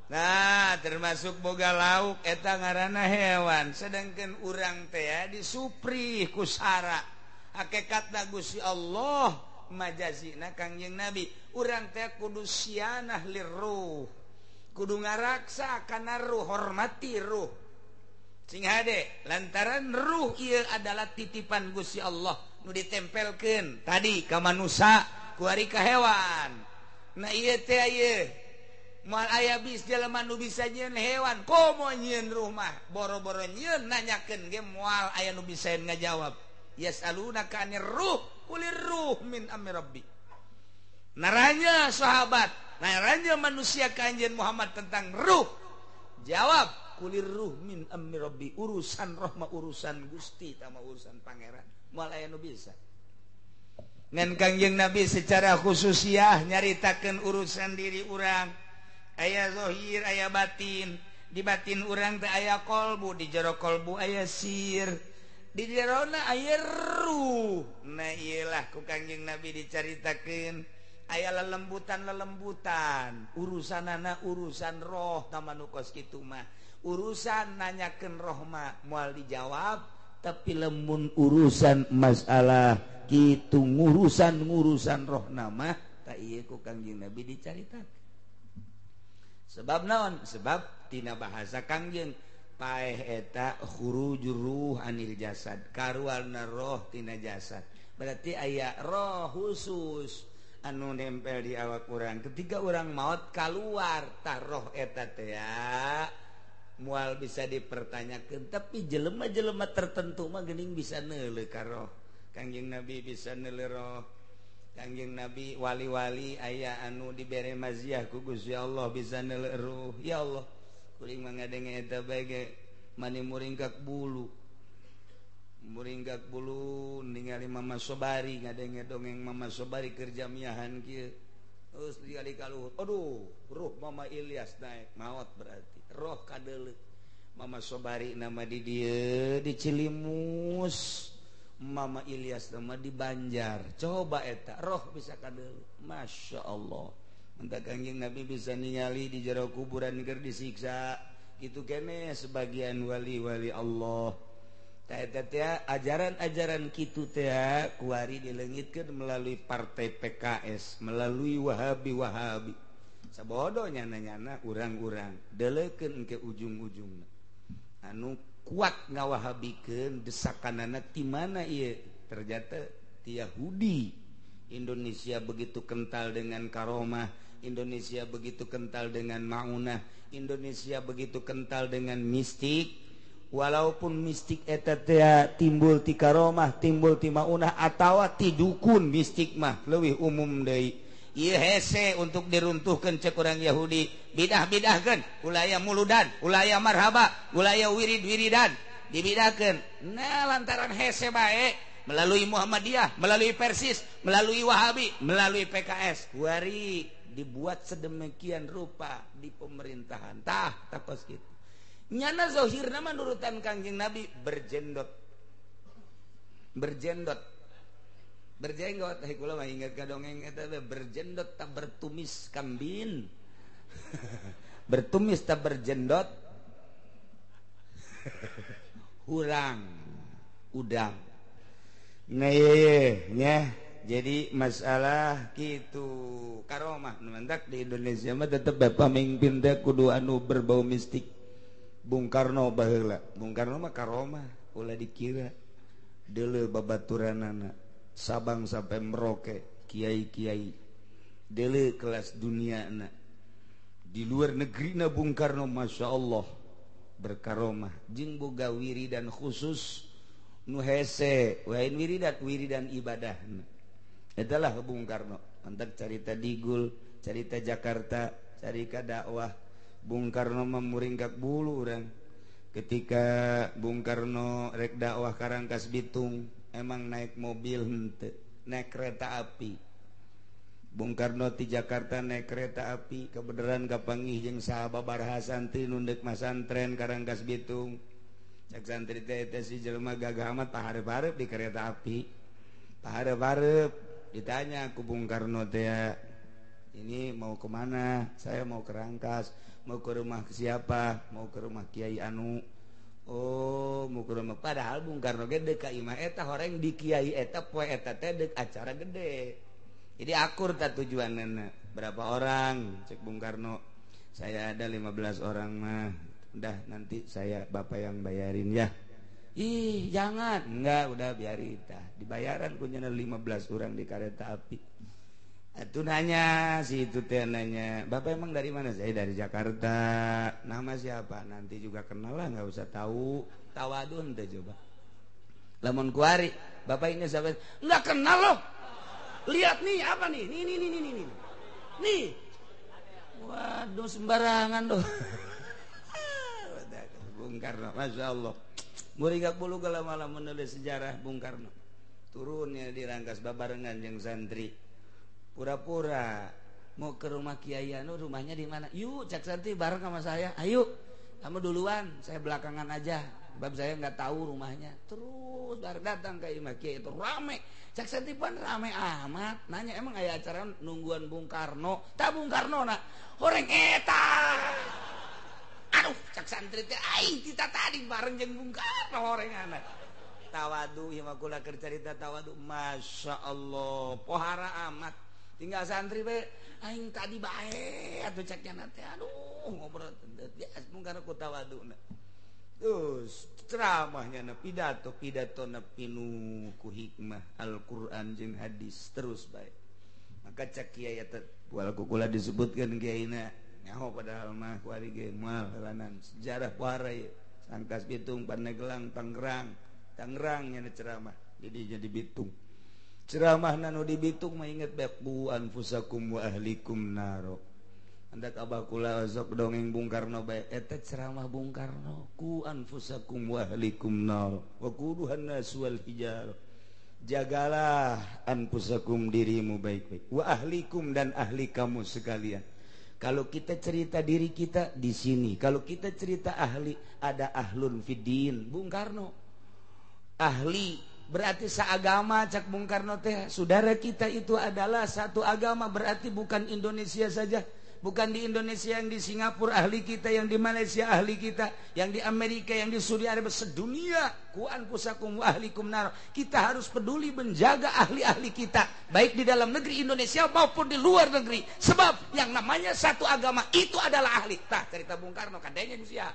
Nah termasuk boga lauk eta ngaranna hewan. Sedangkan urang teh disuprih ku sara hakikatna Gusti Allah majazina Kangjeng Nabi urang teh kudu sianah lirruh kudu ngaraksa kana ruh hormati ruh sing hade lantaran ruh ieu adalah titipan Gusti Allah nu ditempelkeun tadi ka manusia kuari ka hewan. Nah ieu teh ieu moal aya bis jelema nu bisa nyieun hewan komo nyieun rumah boro-boro nyieun nanyakeun ge moal aya nu bisa ngajawab yasalunaka anir ruh kulir ruh min amri rabbi. Naranya sahabat naranya manusia ka anjeun Muhammad tentang ruh jawab kulir ruh min amri rabbi urusan roh mah urusan Gusti tama urusan pangeran moal aya nu bisa. Ngan Kangjeng Nabi secara khususiyah nyaritakeun urusan diri urang. Aya zahir aya batin di batin urang teh aya kolbu di jero kolbu aya sir di jerona aya ruh. Nah iyalah ku Kangjeng Nabi dicaritakeun aya lelembutan urusanana urusan roh tamanu kos kitu mah urusan nanyakeun roh mah moal dijawab tapi lemun urusan masalah kitu ngurusan roh nama tak ieu ku Kangjeng Nabi dicaritakeun. Sebab naon? Sebab tina bahasa Kangjeng paeh eta khurujur ruh anil jasad karualna roh tina jasad. Berarti aya roh khusus anu nempel di awak urang ketika urang maot kaluar tah roh eta teh ya moal bisa dipertanyakeun tapi jelema-jelema tertentu mah geuning bisa neuleuh ka roh. Kangjeng Nabi bisa neuleuh roh. Kangjeng Nabi wali-wali aya anu dibere maziah ku Gusti Allah bisa neuleuh ruh. Ya Allah, kuring mangadenge eta bae ge mani muringgak bulu. Muringgak bulu ningali Mama Sobari ngadenge dongeng Mama Sobari keur jamiahan kieu. Terus dikali kaluhur. Aduh, ruh Mama Ilyas naik maot berarti. Roh kadeuleuh. Mama Sobari nama di dieu di Cilimus. Mama Ilyas nama di Banjar coba eta roh bisa kadeu Masya Allah entah kanjing Nabi bisa ningali di jero kuburan keur disiksa gitu kene sebagian wali-wali Allah ta eta teh ajaran-ajaran kitu teh kuari dileungitkeun melalui partai PKS melalui Wahabi sabodonya nanyana urang-urang deleukeun ke ujung-ujungna anu kuat ngawahabikeun desakanana ti mana ieu ternyata ti Yahudi. Indonesia begitu kental dengan karomah, Indonesia begitu kental dengan maunah, Indonesia begitu kental dengan mistik. Walaupun mistik eta teh timbul ti karomah, timbul ti maunah atawa ti dukun mistik mah leuwih umum deui. Ieu hese untuk diruntuhkeun cek urang Yahudi bidah-bidahkeun ulaya muludan ulaya marhaba ulaya wirid-wiridan dibidahkeun nah lantaran hese bae melalui Muhammadiyah melalui Persis melalui Wahabi melalui PKS kuari dibuat sedemikian rupa di pemerintahan tah kos kitu nyana zahirna menurutan Kangjeng Nabi berjendot berjenggot kula mah inget ka dongeng eta berjendot tak bertumis kambing bertumis tak berjendot hurang udang nah nya jadi masalah kitu karomah mendak di Indonesia mah tetep pamimpin teh kudu anu berbau mistik Bung Karno baheula Bung Karno mah karomah ulah dikira deuleu babaturanana Sabang sampai Merauke kiai-kiai dele kelas dunia na di luar negeri na Bung Karno Masya Allah berkaromah jeung boga wiridan khusus nu hese wain wiridan ibadah itulah Bung Karno antak carita digul carita Jakarta carita dakwah Bung Karno memuringkak bulu orang ketika Bung Karno rek dakwah Karangkas Bitung emang naik mobil henteu naik kereta api Bung Karno ti Jakarta naik kereta api kebenaran kapanggih jeung sababaraha santri nu deuk masantren Karangkas Bitung cak santri teh si jelema gagah amat pahareup-hareup di kereta api pahareup-hareup ditanya ku Bung Karno teh ini mau kemana saya mau ke Rangkas mau ke rumah siapa mau ke rumah Kiai Anu oh mau ke rumah padahal Bung Karno ge deuk ka imah eta horeng di kiai eta poe eta teh deuk acara gede jadi akur ta tujuanna berapa orang cek Bung Karno saya ada 15 orang mah udah nanti saya bapak yang bayarin ya ih jangan enggak udah biarin tah dibayaran kunyana 15 orang di kereta api atuh nanya si itu teh nanya bapak emang dari mana saya dari Jakarta nama siapa nanti juga kenal lah nggak usah tahu tawadun teh coba lamun kuari bapak ini siapa nggak kenal loh lihat nih apa nih nih waduh sembarangan doh Bung Karno Masya Allah muringak bulu kalau malam menulis sejarah Bung Karno turunnya di Rangkas babarengan yang santri pura-pura mau ke rumah Kiai Anu rumahnya di mana yuk cak santri bareng sama saya ayo kamu duluan saya belakangan aja sebab saya nggak tahu rumahnya terus datang ke imah Kiai itu rame cak santri pun rame amat nanya emang aya acara nungguan Bung Karno tak Bung Karno nak horeng eta aduh cak santri teh aing kita tadi bareng jeung Bung Karno horeng anak tawadu ieu mah kula keur carita tawadu Masya Allah pohara amat tinggal santri be aing tadi bae atuh ceknya nanti aduh ngobrol bias Bung Karno ku tawaduna terus ceramahnya na pidato na pinuh ku hikmah Al-Qur'an jeung hadis terus bae maka cek kiai eta wal kula disebutkeun kiaina nyaho padahal mah kuari ge moal helanan sejarah pohara ieu Rangkas Bitung Pandeglang Tangerang nya ceramah jadi Bitung ceramah nanu di Bitung mah inget beku anfusakum wa ahlikum naro andak abah kula sok dongeng Bung Karno bae eta ceramah Bung Karno ku anfusakum wa ahlikum naro wa quduhan nas wal hijar jagalah anfusakum dirimu baik-baik wa ahlikum dan ahli kamu sekalian kalau kita cerita diri kita di sini kalau kita cerita ahli ada ahlun fiddin Bung Karno ahli berarti seagama cak Bung Karno teh. Saudara kita itu adalah satu agama, berarti bukan Indonesia saja. Bukan di Indonesia, yang di Singapura ahli kita, yang di Malaysia ahli kita, yang di Amerika, yang di Saudi Arabia, sedunia. Ku anfusakum wa ahlikum nar. Kita harus peduli menjaga ahli-ahli kita, baik di dalam negeri Indonesia maupun di luar negeri. Sebab yang namanya satu agama itu adalah ahli. Tah cerita Bung Karno kadenya sia.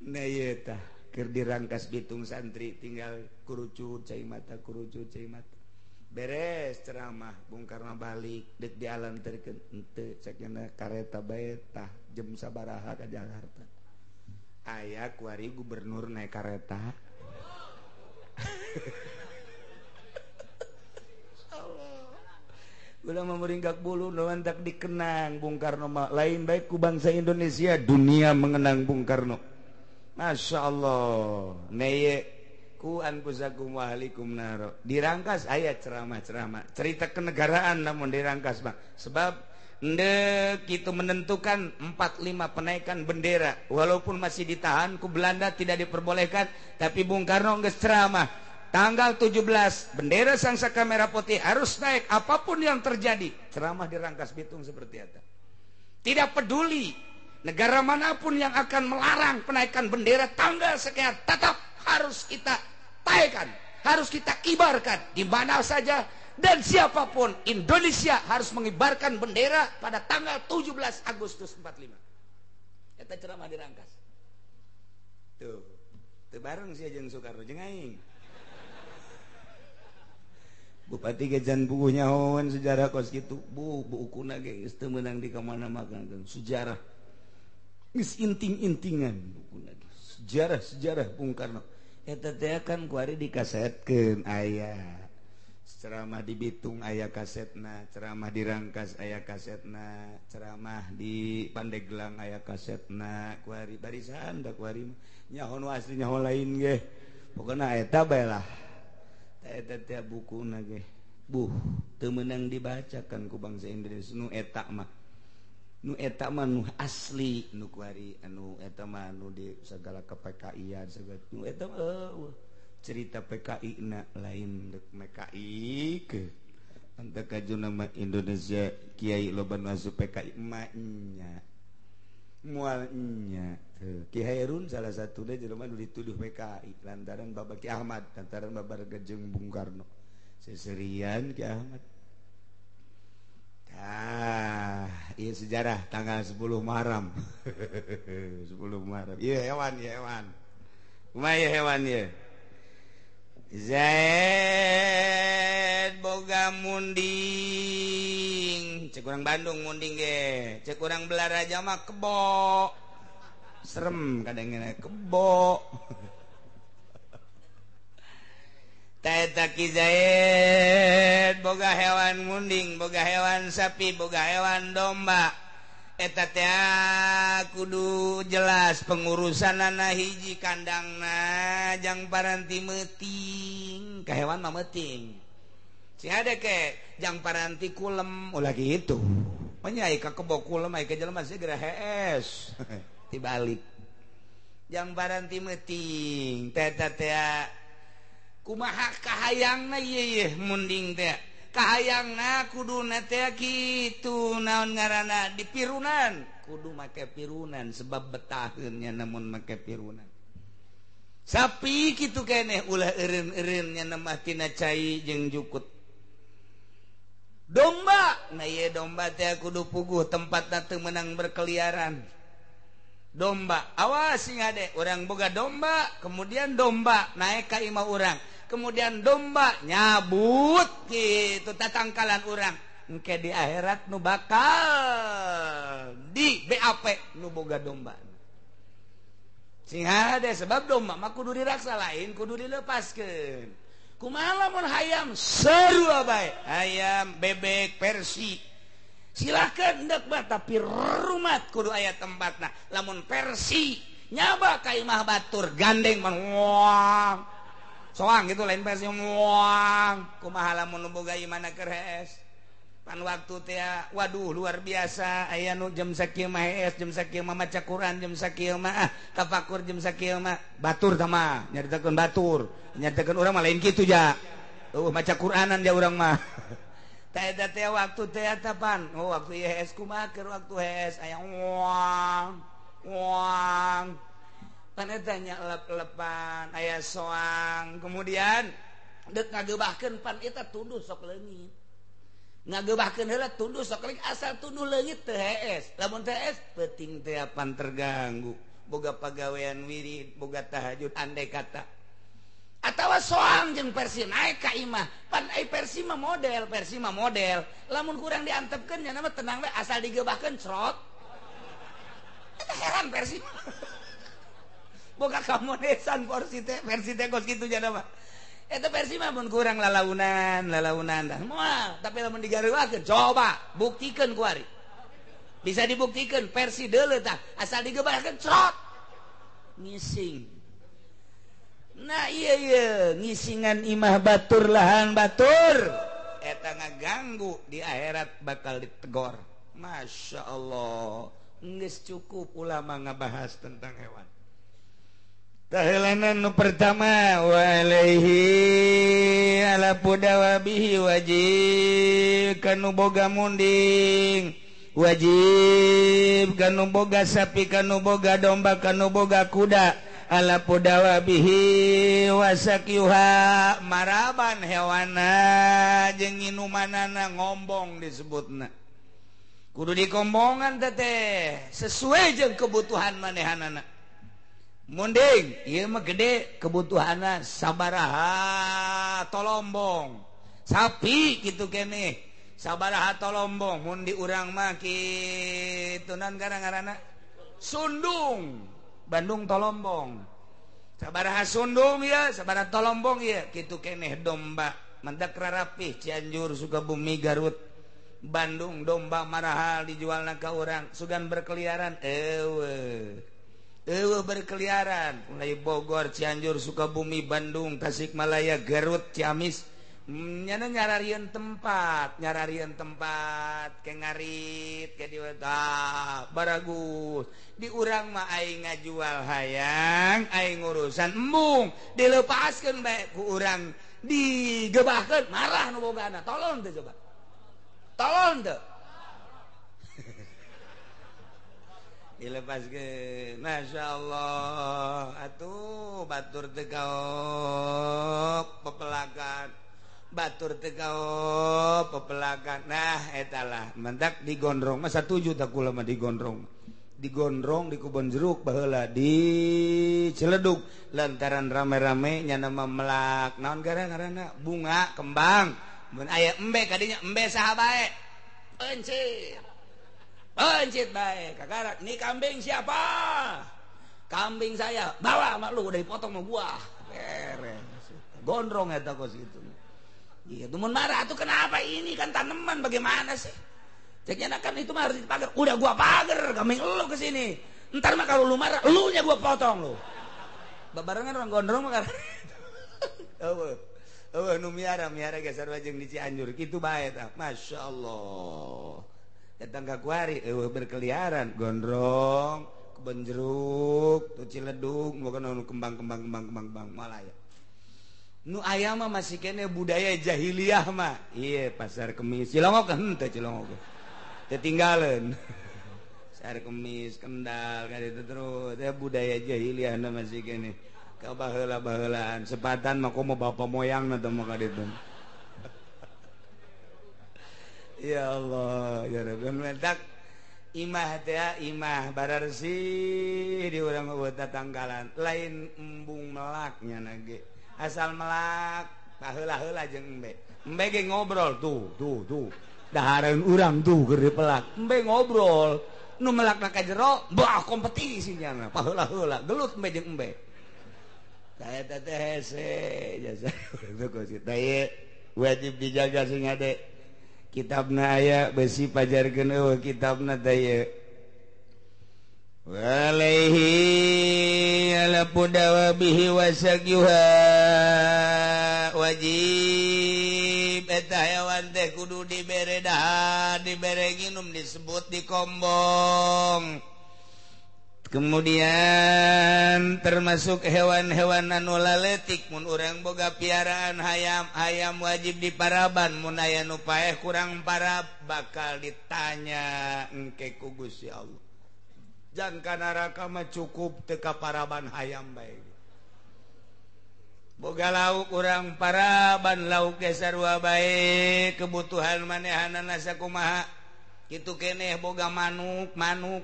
Nah ieu tah keur dirangkas bitung santri tinggal kurucut cai mata beres ceramah Bung Karno balik dek dialanterkeun henteu cekna kareta bae tah jam sabaraha ka Jakarta aya kuari gubernur naik kareta ulah memeringkak bulu naon tak dikenang Bung Karno mah lain baik ku bangsa Indonesia dunia mengenang Bung Karno. Masya Allah. Neye ku anfusakum wa ahlikum nar. Dirangkas ayat ceramah-ceramah cerita kenegaraan namun dirangkas Bang. Sebab ndek itu menentukan 4-5 penaikan bendera walaupun masih ditahan ku Belanda tidak diperbolehkan, tapi Bung Karno geus ceramah tanggal 17 bendera Sangsaka Merah Putih harus naik apapun yang terjadi. Ceramah dirangkas bitung seperti itu. Tidak peduli negara manapun yang akan melarang penaikan bendera tanggal sekian, tetap harus kita taikan, harus kita kibarkan di mana saja dan siapapun. Indonesia harus mengibarkan bendera pada tanggal 17 Agustus 45. Eta ceramah dirangkas. Tuh bareng sih jeung Soekarno jeung aing. Bupati Gejan bukunya hawan sejarah kos kitu. Buukuna ge geus teu meunang di kamana-mana sejarah. Geus inting-intingan buku lagi sejarah Bung Karno eta teh kan kuari dikasetkeun aya ceramah di Bitung aya kasetna, ceramah di Rangkas aya kasetna, ceramah di Pandeglang aya kasetna, kuari barisan da kuari nyaho nu asli nyaho lain ge pokona eta bae lah eta teh bukuna ge teu meunang dibacakan ku bangsa Indonesia nu eta mah nu asli nu kuari anu eta mah nu di segala KPKI-an segala nu eta cerita PKI na lain dek MKI ke anta kajuna mah Indonesia kiai loba nu asup PKI emaknya moal nya Ki Hairun salah satuna jelema nu dituduh PKI lantaran Bapak Ki Ahmad lantaran babarega jeung Bung Karno seserian Ki Ahmad. Iya sejarah tanggal 10 Muharram 10 Muharram iya hewan kumaya hewan ya Zaid boga munding cek urang Bandung munding ge cek urang Belaraja mah kebo serem kadang-kadang kebo Taeta Ki Zaid boga hewan munding, boga hewan sapi, boga hewan domba. Eta teh kudu jelas pengurusanana hiji kandangna jang paranti meuting. Ka hewan mah meuting. Si ada ke jang paranti kulem ulah kitu. Nya ai ka kebo kulem ai ka jelema segera hees. Tibalik. Jang paranti meuting. Taeta teh kumaha kahayangna ieu munding teh kahayangna kuduna teh kitu naon ngaranna dipirunan kudu make pirunan sebab betaheun nya namun make pirunan sapi kitu keneh ulah eureun-eureun nya nemah tina cai jeung jukut domba nah ieu domba teh kudu puguh tempatna teu meunang berkeliaran domba awas sing ade urang boga domba kemudian domba naik ka imah urang kemudian domba nyabut gitu tatangkalan urang engke di akhirat nu bakal di BAP nu boga domba sing hade sebab domba mah kudu diraksa lain kudu dilepaskeun kumaha lamun hayam seru bae hayam bebek Persi silahkan hendak mah tapi rumat kudu aya tempatna lamun Persi nyaba ka imah batur gandeng man wang soang gitu lain Persi wang kumaha lamun boga imana keres waktu waduh luar biasa aya nu jam sakieu mah jam sakieu mah maca Quran jam sakieu mah tafakur jam sakieu mah batur tama nyaritakeun batur nyaritakeun urang mah lain kitu ja maca Quranan ja urang mah tah eta teh waktu teh tapan waktu IHS kumaha keur waktu IHS aya wang pan eta nya lep-lepan aya soang kemudian deuk ngageubahkeun pan eta tunduh sok leungit ngageubahkeun heula tunduh sok leungit asal tunduh leungit teu HS lamun teu HS peuting teh apan terganggu boga pagawean wirid boga tahajud andai kata atawa soang jeung persi naik ka imah pan ai persi mah model lamun kurang diantepkeun nya mah tenang we asal digeubahkeun crot eta heran persi boga kamodesan versi teh kos kitu nya mah eta versi mah mun kurang lalaunan dah moal tapi lamun digareuwakeun coba buktikeun ku ari bisa dibuktikan versi deuleu tah asal digeubahkeun crot ngising nah iya ngisingan imah batur lahan batur eta ngaganggu di akhirat bakal ditegor Masya Allah geus cukup ulama ngabahas tentang hewan. Tahelanan nu pertama walaihi ala pudawabihi wajib kanu boga munding wajib kanu boga sapi kanu boga domba kanu boga kuda ala pudawabihi wasakyuha maraban hewana jeung inumanana ngombong disebutna kudu dikombongan teh sesuai jeung kebutuhan manehanana. Munding ieu mah gede kebutuhanna sabaraha tolombong sapi kitu keneh sabaraha tolombong mun di urang mah kitu naon ngaranna sundung Bandung tolombong sabaraha sundung ya sabaraha tolombong ya kitu keneh domba mendak rarapih Cianjur Sukabumi Garut Bandung domba marahal dijualna ka urang sugan berkeliaran berkeliaran mulai Bogor, Cianjur, Sukabumi, Bandung, Tasikmalaya, Garut, Ciamis nyana nyararieun tempat ke ngarit ke diweta baragus di urang mah aing ngajual hayang aing ngurusan embung dilepaskeun bae ku urang digebahkeun marah nu bogana tolong teu coba tolong teu dilepaskeun Masya Allah atuh batur teu gaok pepelakan batur teu gaok pepelakan nah etalah mentak digondrong mah satuju tak kula mah digondrong di kebon jeruk baheula di Ciledug lantaran rame-rame nya nama melak naon ngaranna bunga kembang mun aya embe kadinya embe saha bae pencit baik kakak ini kambing siapa kambing saya bawa mak lu udah dipotong sama gua beres gondrong eta kos gitu iya tuh marah tuh kenapa ini kan tanaman bagaimana sih ceknya kan itu mah harus dipagar udah gua pagar kambing lu kesini ntar mah kalau lu marah lu nya gua potong lu babarengan orang gondrong mah karena nu miara geser wajeng di Cianjur gitu bae tah Masya Allah tetangga kuari berkeliaran gondrong kebon jeruk tuh Ciledug bukan kembang malaya nu aya mah masih kene budaya jahiliyah mah iya pasar kemis Cilongok henteu Cilongok ketinggalan pasar kemis Kendal ka ditu terus teh budaya jahiliyah na masih kene ka baheula-baheulaan sepatan mah komo bapa moyangna teh mah ka ditu ya Allah ya Rabbi mentak imah teh imah bararsi di urang mah tanggalan lain embung melaknya nage asal melak paheula-heula jeung embe ge ngobrol tuh dahareun urang tuh keur dipelak embe ngobrol nu melakna ka jero bah kompetisinya paheula-heula gelut embe jeung embe saya teh hese jasa wajib dijaga sing ade kitabna aya besi pajarkeun eueuh kitabna teh walaihi ala pudawabihi wasagyuha wajib eta hewan teh kudu dibere dahar dibere nginum disebut dikombong. Kemudian termasuk hewan-hewan anu laletik mun urang boga piaraan hayam wajib diparaban mun aya nu paeh kurang parab bakal ditanya engke ku Gusti Allah. Jangka neraka mah cukup teu kaparaban hayam bae. Boga lauk urang paraban lauk ge sarua bae kebutuhan manehanana sakumaha. Kitu keneh boga manuk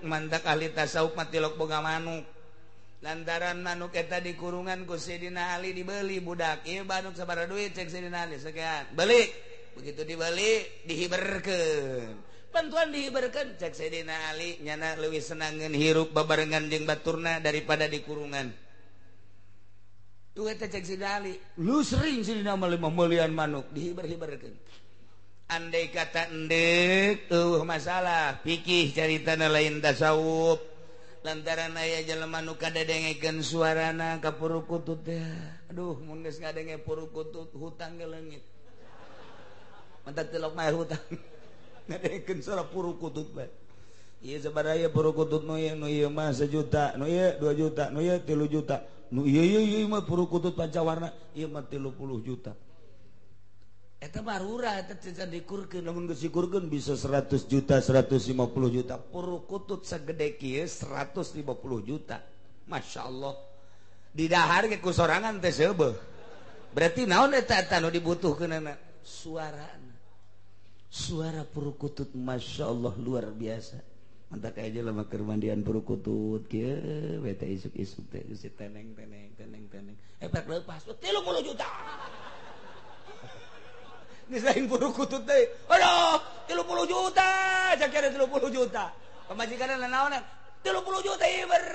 mantak ahli tasawuf mah tilok boga manuk. Lantaran manuk eta di kurungan ku Sayyidina Ali dibeli budak. Ieu manuk sabaraha duit cek Sayyidina Ali sakean. Beli. Begitu dibeli dihiberkeun. Bantuan dihiberkeun cek Sayyidina Ali nyana leuwih senangeun hirup babarengan jeung baturna daripada di kurungan. Tuh eta cek Sayyidina Ali. Lu sering Sayyidina Ali memulian manuk dihiber-hiberkeun. Andai kata endek masalah fikih caritana lain tasawuf lantaran aya jelema nu kadedengekeun suarana ka purukutut teh aduh mun geus ngadenge purukutut hutang ge leungit mantak telok mah hutang ngadengekeun suara purukutut bae ieu sabaraha purukutut nu ieu mah 1 juta nu ieu 2 juta nu ieu 3 juta nu ieu mah purukutut pancawarna ieu mah 30 juta. Eta barura eta can dikurkeun lamun geus dikurkeun bisa 100 juta 150 juta purukutut sagede kieu 150 juta masyaallah di dahar ge ku sorangan teh seubeuh berarti naon eta nu dibutuhkeunana suara purukutut masyaallah luar biasa mantak aya jelema keur mandian purukutut kieu we teh isuk-isuk teh geus teneng pak leupas 30 juta Nisain purukutut teh. Aduh, 30 juta. Cakira 30 juta. Pamajikanna naon? 30 juta iber.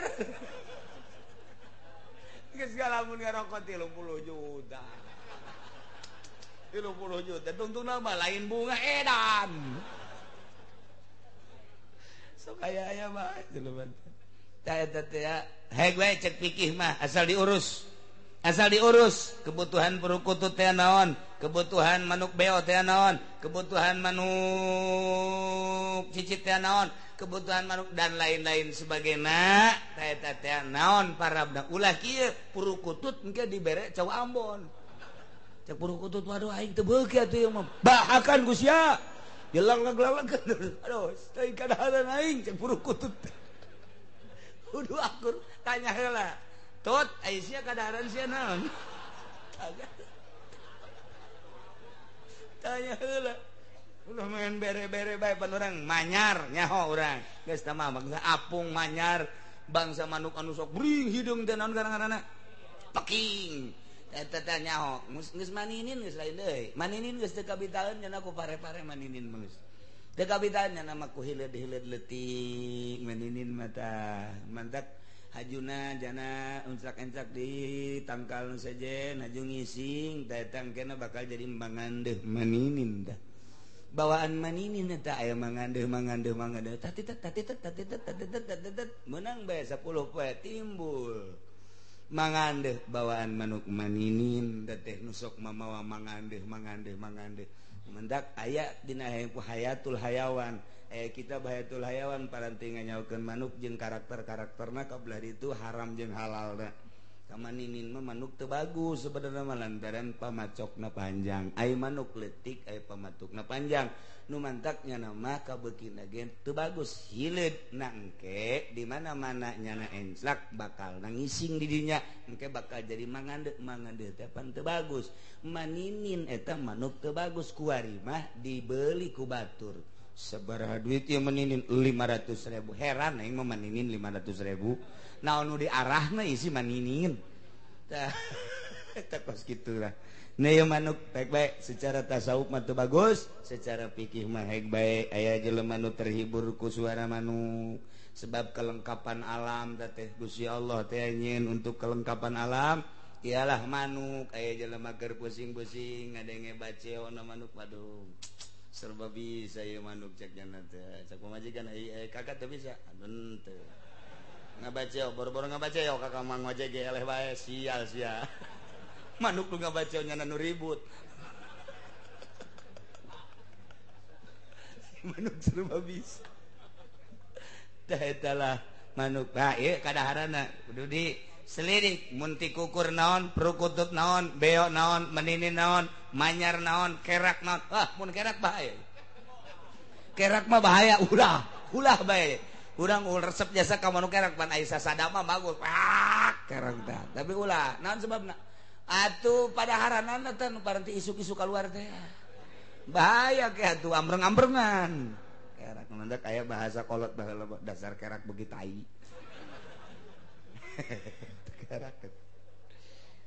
Geus galamun ngarokot 30 juta. 30 juta. Tungtungna mah lain bunga edan. Sok aya mah jelema. Tah eta teh haeg wae cek fikih mah asal diurus kebutuhan purukutut teh naon kebutuhan manuk beo teh naon kebutuhan manuk cicit teh naon kebutuhan manuk dan lain-lain sebagainya eta teh naon parabna ulah kieu purukutut engke dibere cau Ambon cek purukutut waduh aing teu beuki atuh ieu mah bahakan Gusti ya gelang-gelangkeun aduh teuing kadaharan aing cek purukutut kudu akur tanya heula Tot, Aisyah kadaharan sia naon? Tanya heula. Ulah main bere-bere bae pan urang manyar nyaho urang. Geus tah mah bangsa apung manyar bangsa manuk anu sok bring hidung teh naon ngaranna? Peking. Eta teh nyaho. Geus maninin geus lain deui. Maninin geus teu kabitaeun nya ku pare-pare maninin geus. Teu kabitaeun nya ku hileud-hileud leutik maninin mah tah mantak hajuna jana uncak-encak di tangkal nu sejen haju ngising tah eta engkena bakal jadi mangandeuh maninin dah bawaan maninin eta aya mangandeuh tatitet menang bae 10 poe timbul mangandeuh bawaan manuk maninin da teh nu sok mamawa mangandeuh mendak aya dina hayatul hayawan kita bahayatul hayawan paranting nganyaokeun manuk jeung karakter-karakterna kabelah itu haram jeung halal da kamaninin mah manuk teu bagus sebenarnya mah lantaran pamacokna panjang ai manuk leutik ai pamatukna panjang nu mantaknya nama kabeukina ge teu bagus hileud na engke di mana-mana nyana enslak bakal nangising di dinya engke bakal jadi mangandeuh teh pan teu bagus maninin eta manuk teu bagus kuari mah dibeli ku batur sabaraha duit ieu maninin 500.000 heran aing mah maninin 500.000 naon nu diarahna isi maninin tah eta kos kitu lah nah ieu manuk baik-baik secara tasawuf mah teu bagus secara fikih mah haeg bae aya jelema nu terhibur ku suara manuk sebab kelengkapan alam teh Gusti Allah teh nyin untuk kelengkapan alam ialah manuk aya jelema keur pusing-pusing ngadenge baceona manuk waduh serba bisa ya manuk cek jana teh cek pamajikan kakak teh bisa aduh teh ngabaceo boro-boro ngabaceo kakak mang wajege eleh bae sial sia manuk lu ngabaceo nyana nu ribut manuk serba bisa tah etalah manuk kadaharana kudu di selidik munti kukur naon perukutut naon beok naon menini naon manyar naon kerak naon mun kerak bahaya kerak mah bahaya ulah bae urang resep jasa ka manuk kerak pan aya sasada mah bagus kerak tah tapi ulah naon sebabna atuh pada haranana teh nu paranti isuk-isuk keluar teh bahaya ke atuh ambreng-ambrengan kerak nandak aya bahasa kolot baheula dasar kerak beuki tai kerak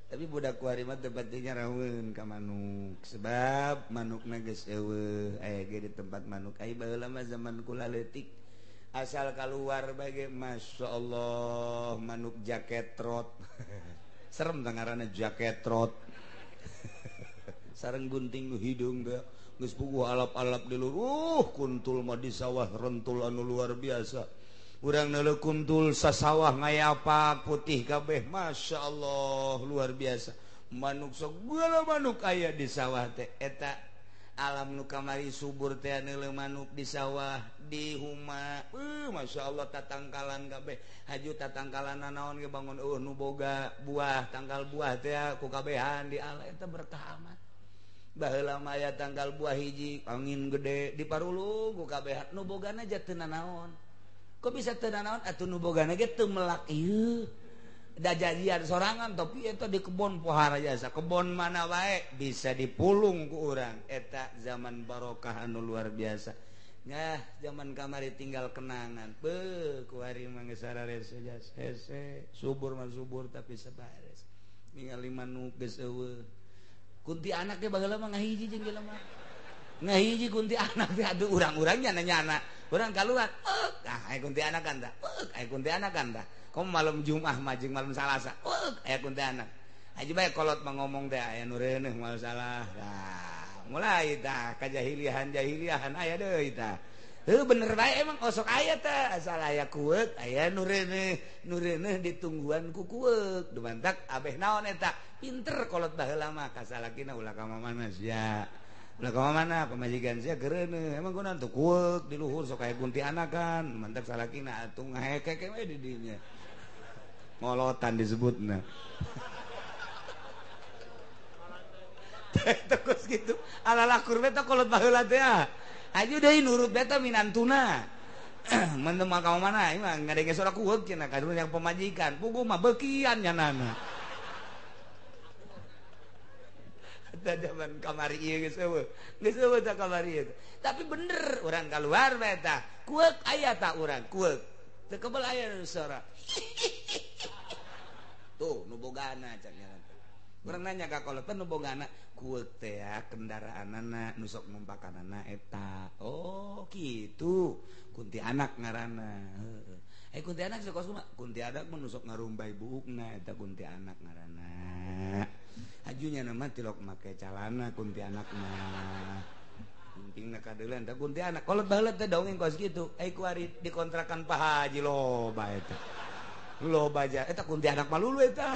tapi budak kuari mah teu pati nyaraweun ka manuk sebab manukna geus eueuh aya ge di tempat manuk ai baheula mah zaman kula leutik asal keluar bage masyaallah manuk jaket trot serem tangarana jaket trot sareng gunting nu hidung teh geus puguh alap-alap di luruh kuntul mah di sawah rentul anu luar biasa urang neuleuh kuntul sasawah ngayapak putih kabeh masyaallah luar biasa manuk segala manuk aya di sawah teh eta alam nu kamari subur teh neuleuh manuk di sawah di huma masyaallah tatangkalan kabeh haju tatangkalan naon ge bangun nu boga buah tangkal buah teh ku kabehan di ala eta berkah amat baheula mah aya tangkal buah hiji angin gede di parulung ku kabehan nu bogana aja teu nanaon kok bisa teu nanaon atuh nu bogana ge teu melak ieu da jadian sorangan tapi eta di kebon pohara jasa kebon mana wae bisa dipulung ku urang eta zaman barokah anu luar biasa nah zaman kamari tinggal kenangan kuari mah geus sarares hese subur mah subur tapi sabares ningali manuk geus eueuh kunti anak ge baheula mah ngahiji jeung jelema ngahiji kunti anak teh aduh urang-urang nyana-nyana urang kaluar aya kunti anak kan tah aya kunti anak kan tah komo malam Jumat mah jeung malam Salasa aya kunti anak aja bae kolot mah ngomong teh aya nu reuneuh moal salah mulai tah kajahiliahan aya deui tah bener bae emang osok aya teh asal aya kueuk aya nu reuneuh ditungguan ku kueuk dumantak abeh naon eta pinter kolot baheula mah kasalakina ulah ka mana sia ulah ka mana pamajikan sia geureuneuh emang kunaon tuh kueuk di luhur sok aya kunti anakan dumantak salakina atuh ngahekeke we di dinya ngolotan disebutna terus gitu alalakur beta kolot baheula teh aju deui nurut beta minantuna mun teu ka mana ieu mah ngadenge sora kueuk cenah ka yang pemajikan puguh mah beukian nyanana eta zaman kamari ieu geus eueuh tah kamari ieu tapi bener urang kaluar bae tah kueuk aya tah urang kueuk teu kebal aya nu sora tuh nu bogana cenah urang nanya ka kolot teh nu bogana kueuk teh kendaraanana nu sok numpakanana eta oh kitu kunti anak ngaranna heeh kunti anak sok kumaha kunti anak mah nu sok ngarumbai buukna eta kunti anak ngaranna hajunya nama tilok make calana kunti anak mah pentingna kadeuleun teh kunti anak kolot baheula teh dongeng kos kitu kuari dikontrakan Pak Haji loba eta loba aja eta kunti anak mah lulu eta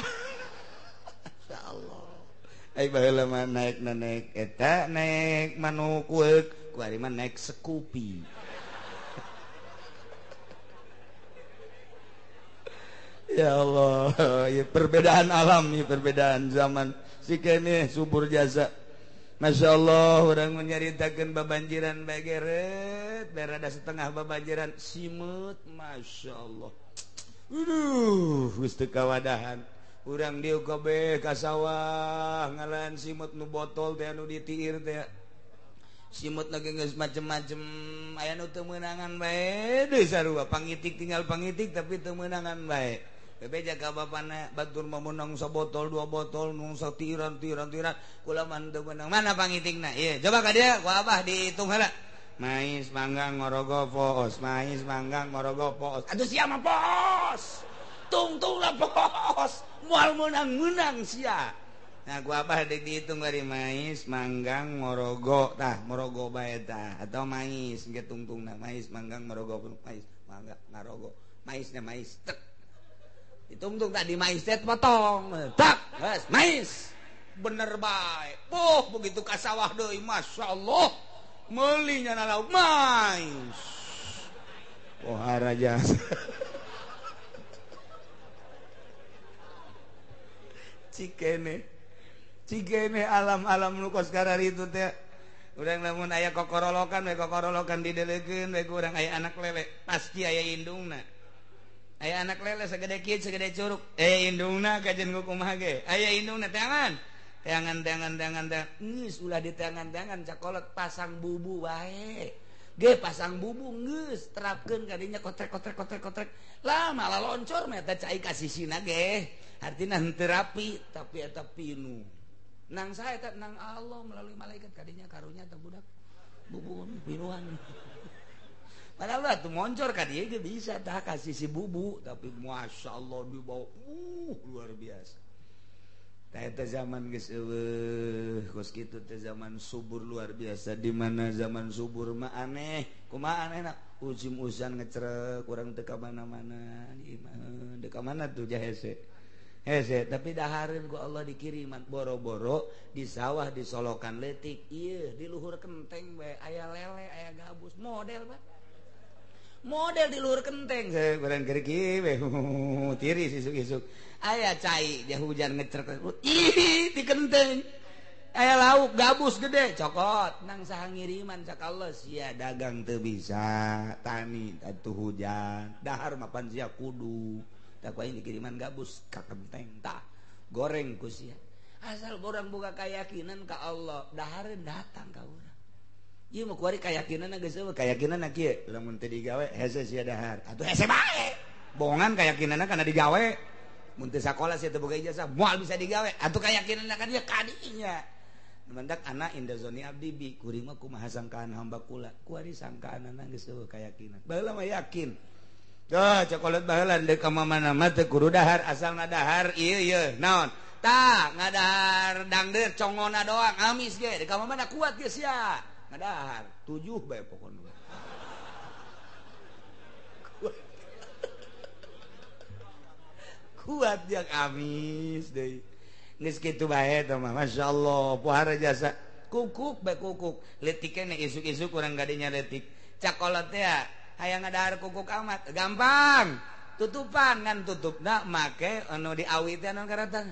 insyaallah baheula mah naik eta naik manuk kueuk kuari mah naik Scoopy ya Allah ya perbedaan alam ya perbedaan zaman sikene subur jasa Masya Allah orang menyaritakeun babanjiran bageret berada setengah babanjiran simut Masya Allah geus teu kawadahan urang dieu kabeh ka sawah ngalan simut nu botol teh anu ditiir teh simut lagi geus macem-macem aya nu teu meunangan bae deui sarua pangitik tinggal pangitik tapi teu meunangan bae bebe jaga bapana batur meunang sabotol 2 botol nu satiran kula mah teu meunang mana pangitikna ieu coba ka dieu ku abah dihitung heula mais manggang ngorogo poos mais manggang ngorogo poos atuh sia mah poos tungtung lah pos moal menang sia nah gua apa dihitung dari mais manggang morogo tah morogo bae tah atau mais ge tungtungna mais manggang morogo mais mangga ngarogo maisnya mais tek ditungtung tadi mais teh potong tak geus mais bener bae begitu ka sawah deui masyaallah meulinya na lauk mais pohara jasa cikene alam-alam nu kos karari itu teh urang lamun aya kokorolokan we kokorolokan didelekeun we urang aya anak lele pasti aya indungna aya anak lele sagede kieu sagede curug indungna kajen kumaha ge aya indungna tangan geus ulah di tangan cakolot pasang bubu wae ge pasang bubu geus terapkeun ka dinya kotrek lah malah loncor mah eta cai ka sisina ge artina henteu rapi tapi eta pinu nang saya tak nang Allah melalui malaikat kadinya karunya teh budak bubu pinuan padahal tuh moncor ka dieu ge bisa tah kasih si bubu tapi masyaallah dibawa luar biasa tah eta zaman geus eueuh kos kitu teh zaman subur luar biasa di mana zaman subur mah aneh kumaha anehna usim-usan ngecrek urang teu ka mana-mana deuk ka mana tuh jahese hese tapi dahareun ku Allah dikiriman boro-boro di sawah disolokan leutik ieu di luhur kenteng bae aya lele aya gabus model Pak model di luhur kenteng urang keur kieu we tiris isuk-isuk aya cai dia hujan ngecerek ih di kenteng aya lauk gabus gede cokot nang saha ngiriman cak Allah sia dagang teu bisa tani atuh hujan dahar mapan sia kudu tak paling dikiriman gabus ka kenteng tah goreng ku sia asal orang boga keyakinan ka Allah dahareun datang ka urang ieu mah kuari keyakinanna geus eueuh keyakinanna kieu lamun teu digawe hese sia dahar atuh hese bae bohongan keyakinanna kana digawe mun teu sakola sia teu boga ijazah moal bisa digawe atuh keyakinanna ka dia kadinya mendak anak inda zoni abdi bi kuring mah kumaha sangkaan hamba kula kuari sangkaanna geus eueuh keyakinan baheula mah yakin cokolat baheula deuk ka mana-mana teu kudu dahar asalna dahar ieu naon tah ngadahar dangdeut congona doang amis ge deuk ka mana kuat ge sia ngadahar 7 bae pokona kuat jeung amis deui geus kitu bae tah mah masyaallah pohara jasa kukuk bae kukuk leutik keneh isuk-isuk urang gadinya leutik cakolat teh hayang ngadahar kukuk amat gampang tutupan ngan tutupna make anu diawitna anu karatang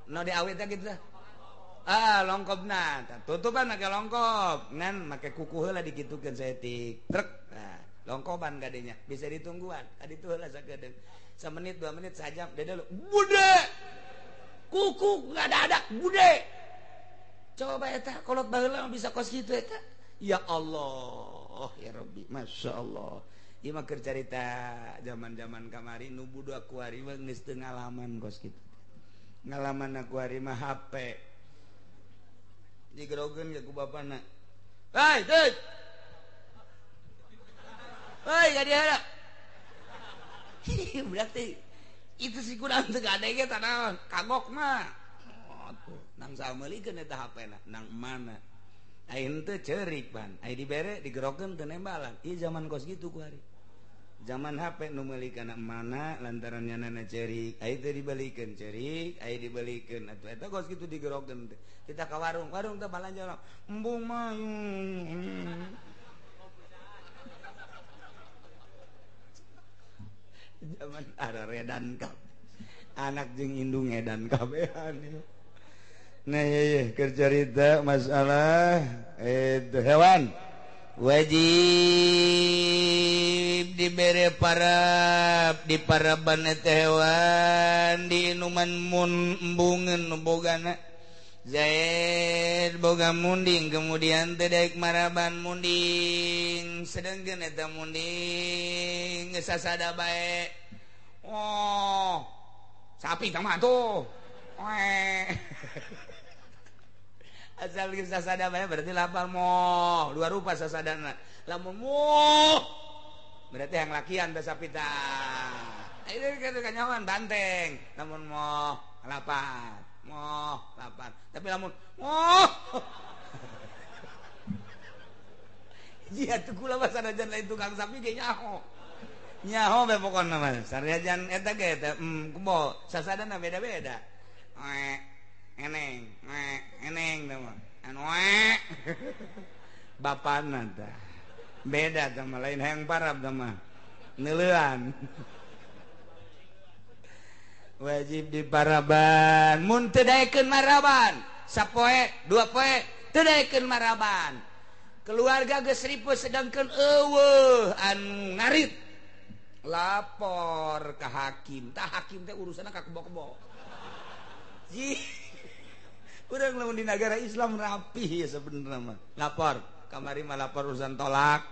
nu diawitna kitu longkopna tutupan make longkop ngan make kuku heula dikitukeun saeutik trek longkoban gadinya bisa ditungguan aditu heula sakedeung samenit 2 menit sajam dede bude kukuk ngadadak bude coba eta kolot baheula bisa kos kitu eta ya Allah ya Rabbi Masya Allah ieu mah keur carita zaman-zaman kamari nu budak kuari mah geus teu ngalaman kos kitu ngalaman kuari mah HP digerogeun ke ku bapana hei teuing hei ka dieu berarti itu si kurang teu gadeng ge tah naon kagok mah nang sameulikeun eta HP-na nang mana aing teu ceurik pan ai dibere digerokeun teu nembalan ieu zaman kos kitu ku hari zaman HP nu meuli kana mana lantaran nyanana ceurik ai teu dibalikeun ceurik ai dibalikeun atuh eta kos kitu digerokeun teh kita ka warung teh balanja embung mah zaman araredan ka anak jeung indung edan kabehan ieu nah iya kercerita masalah itu hewan wajib diberi parab di paraban eta hewan di inuman embungeun bogana Zaid boga munding kemudian teh daek maraban munding sedengkeun eta munding geus sasada bae sapi tah mah tuh asal geus sasada bae berarti lapal moh dua rupa sasadana lamun moh berarti yang lakian teh sapi tah itu kitu kanyawan banteng lamun moh lapar tapi lamun moh jiat kula mah sanajan lain tukang sapi ge nyaho bae pokona mah sanajan eta ge teh kumo sasadana beda-beda eneng teh mah anu bapana tah beda sama lain hayang parab sama neulean wajib diparaban mun teu daekeun maraban sapoe dua poe teu daekeun maraban keluarga geus ripuh sedangkeun eueuh anu ngarit lapor ka hakim tah hakim teh urusanna ka kebo-kebo ji urang lamun di negara Islam rapi ya sebenarnya mah lapor kamari mah lapor urusan tolak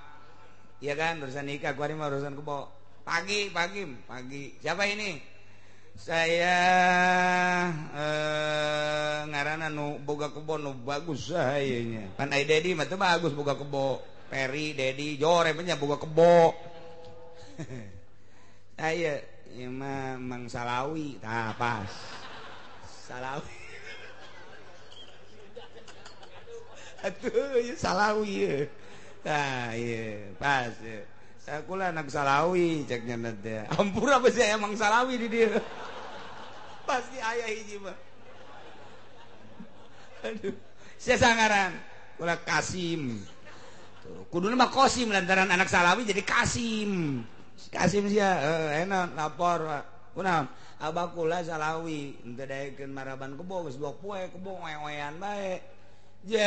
ya kan urusan nikah kamari mah urusan kebo pagi siapa ini saya ngaranna nu boga kebo nu bagus sayanya pan ai Dedi mah teu bagus boga kebo Peri Dedi Jore nya boga kebo saya ieu mah Mang Salawi tah pas Salawi atuh ieu Salawi ieu tah ieu pas sakulah anak Salawi ceknya nanti ampura apa sih emang Salawi di dia pasti ayah hiji mah aduh sia sangaran kula Kasim tuh kuduna mah Qasim lantaran anak Salawi jadi Kasim sia enak lapor kunaon abah kula Salawi henteu daekeun maraban kebo geus 2 poe kebo wewean bae je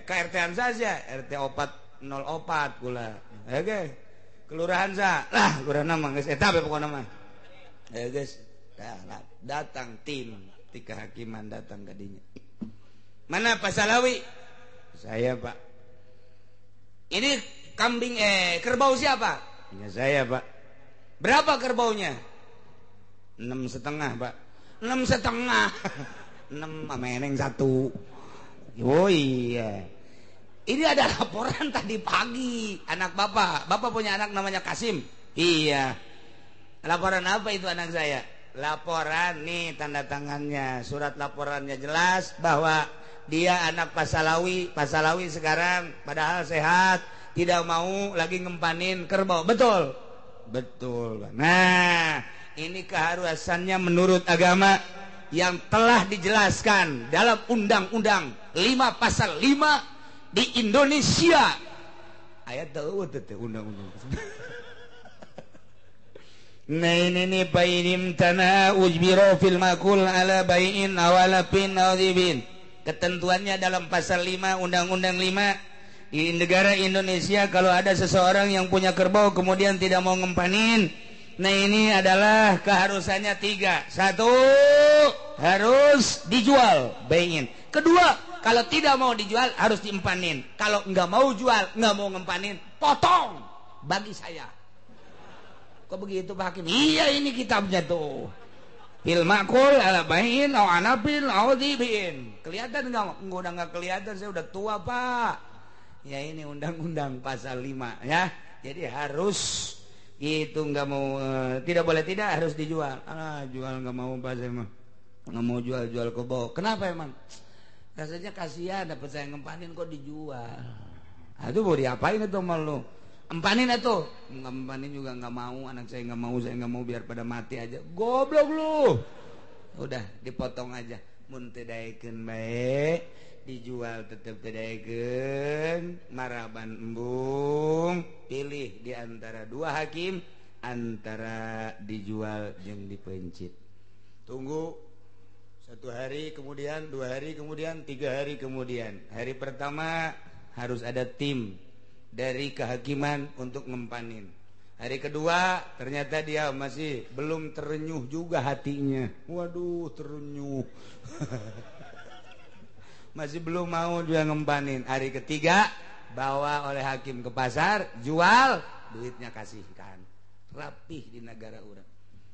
ka RT-an saja RT 404 kula oke kelurahan sa lah kelurahan mah geus eta bae pokona mah geus datang tim ti kehakiman datang ka dinya mana Pak Salawi saya Pak ini kambing kerbau siapa ya saya Pak berapa kerbaunya 6,5 Pak 6,5 6 meneng 1 oh iya ini ada laporan tadi pagi anak bapak punya anak namanya Kasim iya laporan apa itu anak saya laporan nih tanda tangannya surat laporannya jelas bahwa dia anak Pak Salawi sekarang padahal sehat tidak mau lagi ngempanin kerbau betul nah ini keharusannya menurut agama yang telah dijelaskan dalam undang-undang 5 pasal 5 di Indonesia ayat tahu undang-undang nah ini bainim tanah ujbiro fil makul ala bayin awalapin awdibin ketentuannya dalam pasal 5 undang-undang 5 di negara Indonesia kalau ada seseorang yang punya kerbau kemudian tidak mau ngempanin nah ini adalah keharusannya 3 1 harus dijual bayin kedua kalau tidak mau dijual harus diempanin kalau nggak mau jual nggak mau ngempanin potong bagi saya kok begitu Pak Hakim iya ini kitabnya tuh fil makul ala bayin au anapin au dibin kelihatan nggak udah nggak kelihatan saya udah tua Pak ya ini undang-undang pasal 5 ya jadi harus itu nggak mau tidak boleh tidak harus dijual jual nggak mau Pak saya mah nggak mau jual kebo kenapa emang rasanya kasihan dapat saya ngempanin kok dijual aduh mau diapain itu malu empanin itu nggak empanin juga nggak mau anak saya nggak mau biar pada mati aja goblok lu udah dipotong aja mun teu daekeun bae dijual tetep teu daekeun maraban embung pilih di antara 2 hakim antara dijual jeung dipencit tunggu 1 hari kemudian 2 hari kemudian 3 hari kemudian hari pertama harus ada tim dari kehakiman untuk ngempanin hari kedua ternyata dia masih belum terenyuh juga hatinya waduh terenyuh masih belum mau dia ngempanin hari ketiga bawa oleh hakim ke pasar jual duitnya kasihkan rapih di negara urang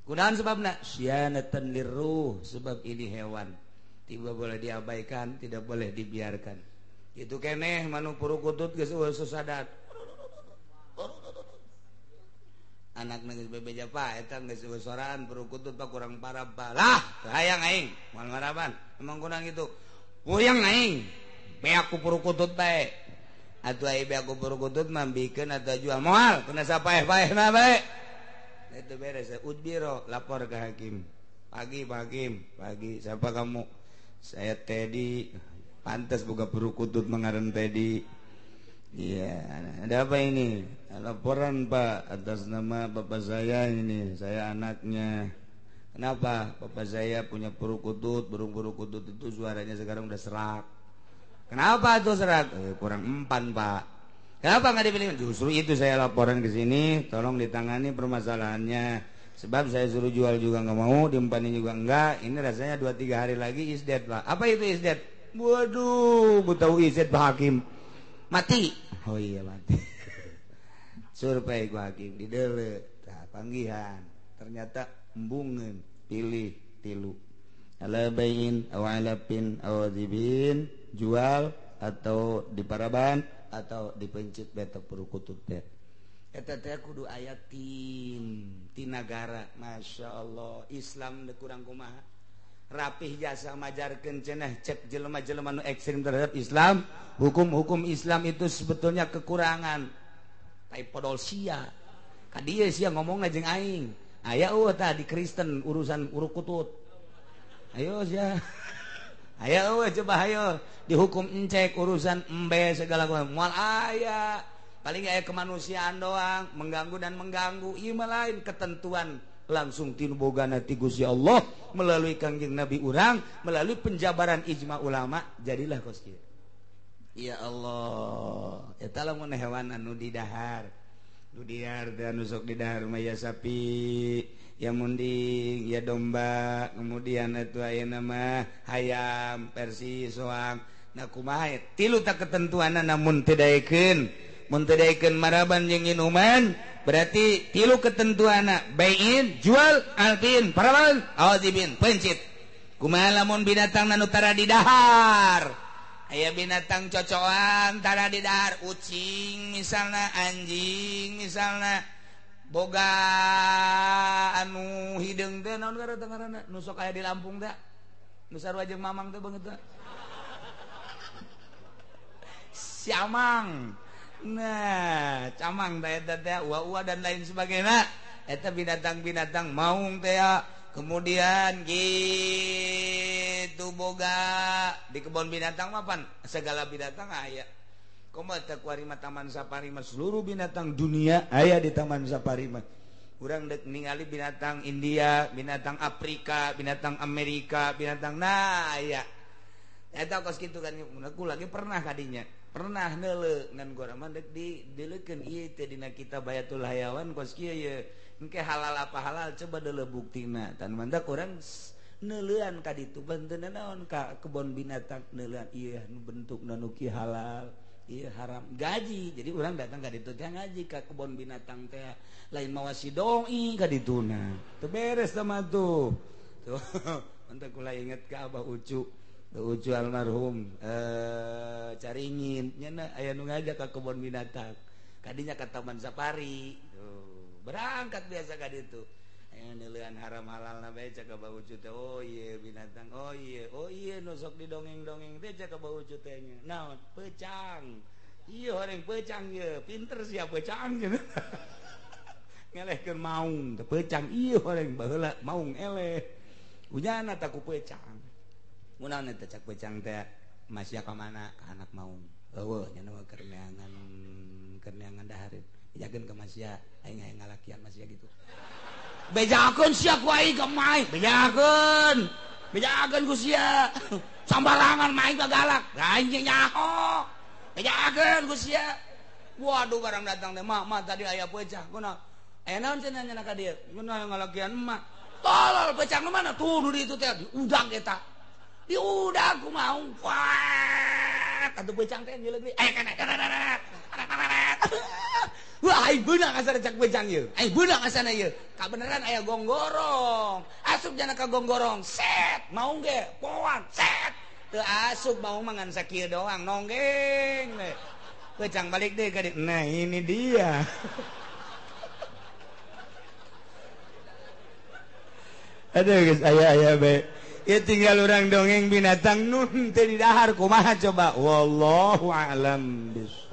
kunaon sebabna syianatan lirruh sebab ini hewan tidak boleh diabaikan tidak boleh dibiarkan itu keneh manu purukutut geus sadat anak geus bebeja Pak eta geus soraan purukutut Pak kurang parab lah hayang aing moal maraban emang kurang itu puyang aing beak ku purukutut bae atuh ai beak ku purukutut mah bikeun atuh jual moal kena sapaeh-paehna bae itu beres udbiro lapor ke hakim pagi siapa kamu saya Teddy pantas buka perukutut mengaran Teddy Iya, ada apa ini? Laporan Pak atas nama bapak saya ini, saya anaknya. Kenapa? Bapak saya punya burung kutut itu suaranya sekarang udah serak. Kenapa tuh serak? Kurang empan Pak. Kenapa nggak dipilih? Justru itu saya laporan ke sini, tolong ditangani permasalahannya. Sebab saya suruh jual juga nggak mau, diempanin juga enggak. Ini rasanya 2-3 hari lagi isdet Pak. Apa itu isdet? Waduh, gue tahu isdet Pak Hakim. Mati. Oh iya mati. Survei ku Hakim didele. Panggihan. Ternyata embungan. Pilih tilu. Ala bayin aw alapin aw dibin. Jual atau diparaban atau dipencit beta perukutut teh. Eta teh kudu ayatin ti nagara. Masya Allah. Islam teh kurang kumaha. Rapih jasa majarkeun cenah cek jelema-jelema nu ekstrem terhadap Islam. Hukum-hukum Islam itu sebetulnya kekurangan. Tai podol sia. Ka dieu sia ngomongna jeung aing. Aya tah di Kristen urusan urukutut. Ayo sia. Ayo coba ayo dihukum encek urusan embe segala moal aya. Paling aya kemanusiaan doang, mengganggu dan mengganggu. Ieu mah lain ketentuan langsung tinu bogana ti Gusti Allah melalui Kangjeng Nabi urang, melalui penjabaran ijma ulama, jadilah kos kieu. Ya Allah, eta lamun hewan anu di dahar. Nu dihar dan nusuk di dahar mah ya sapi, ya munding, ya domba, kemudian atuh ayeuna mah hayam, persi, soang. Nah kumaha tilu tak ketentuanna namun teu daekeun. Mun teu daekeun maraban jeung inuman, berarti tilu ketentuanna bai'in, jual, alpin, paraban, awazibin, pencit. Kumaha lamun binatang anu tara di dahar? Aya binatang cocokan tara di dahar, ucing misalna, anjing misalna, boga anu hideung teh naon ngaranna? Nu sok aya di Lampung teh. Nu sarua jeung mamang teh beungeut teh. Siamang. Nah, camang eta teh ua-ua dan lain sebagainya. Eta binatang-binatang maung teh ya. Kemudian gitu boga di kebun binatang mapan segala binatang aya. Komo teh ku ari taman safari mah seluruh binatang dunia aya di taman safari mah. Urang dek ningali binatang India, binatang Afrika, binatang Amerika, binatang aya. Eta kos kitu kan aku lagi pernah kadinya. Pernah neuleuh ngan gua mah dek dileukeun ieu teh dina kitab Bayatul Hayawan kos kieu ye engke halal apa halal coba deuleuh buktina tan manda urang neuleuhan ka ditu banteunna naon ka kebon binatang neuleuhan ieu nu bentukna nu kieu halal ieu haram gaji jadi urang datang ka ditu teh ngaji ka kebon binatang teh lain mawasi doi ka dituna teu beres tah mah tuh anta kula inget ka Abah Ucu almarhum caringin nyana aya nu ngajak ka kebon binatang kadinya ka taman safari berangkat biasa ka ditu aya neuleuhan haram halalna bae cak Abah Ucu teh oh ieu binatang oh ieu nu sok didongeng-dongeng teh cak Abah Ucu teh naon peucang ieu horeng peucang ieu pinter sia peucang cenah ngelehkeun maung teh peucang ieu horeng baheula maung eleh ujana ta ku peucang munang teh cak peucang teh masya ka mana ka anak maung eueuh nya mah keur neangan dahareun bejakeun ka masya aing hayang ngalakian masya gitu bejakeun sia ku aing ka mai bejakeun ku sia sambarangan maing ka galak aing nyaho bejakeun ku sia waduh barang datang teh mah tadi aya peucang kunaon aya naon cenah nya ka dieu kunaon ngalakian emak tolol peucang mana tuh nu ditu teh diudang eta diudah aku mau wah atuh peucang teh nyeuleuk aya kana wah ai beunang asana cak peucang ieu ai beunang asana ieu kabeneran aya gonggorong asup jana ka gonggorong set mau ge poan set teu asup mau mangan sakieu doang nonggeng we peucang balik deui ka dieu nah ini dia aduh geus aya bae ya tinggal orang dongeng binatang nun teh di dahar kumaha coba wallahu a'lam bis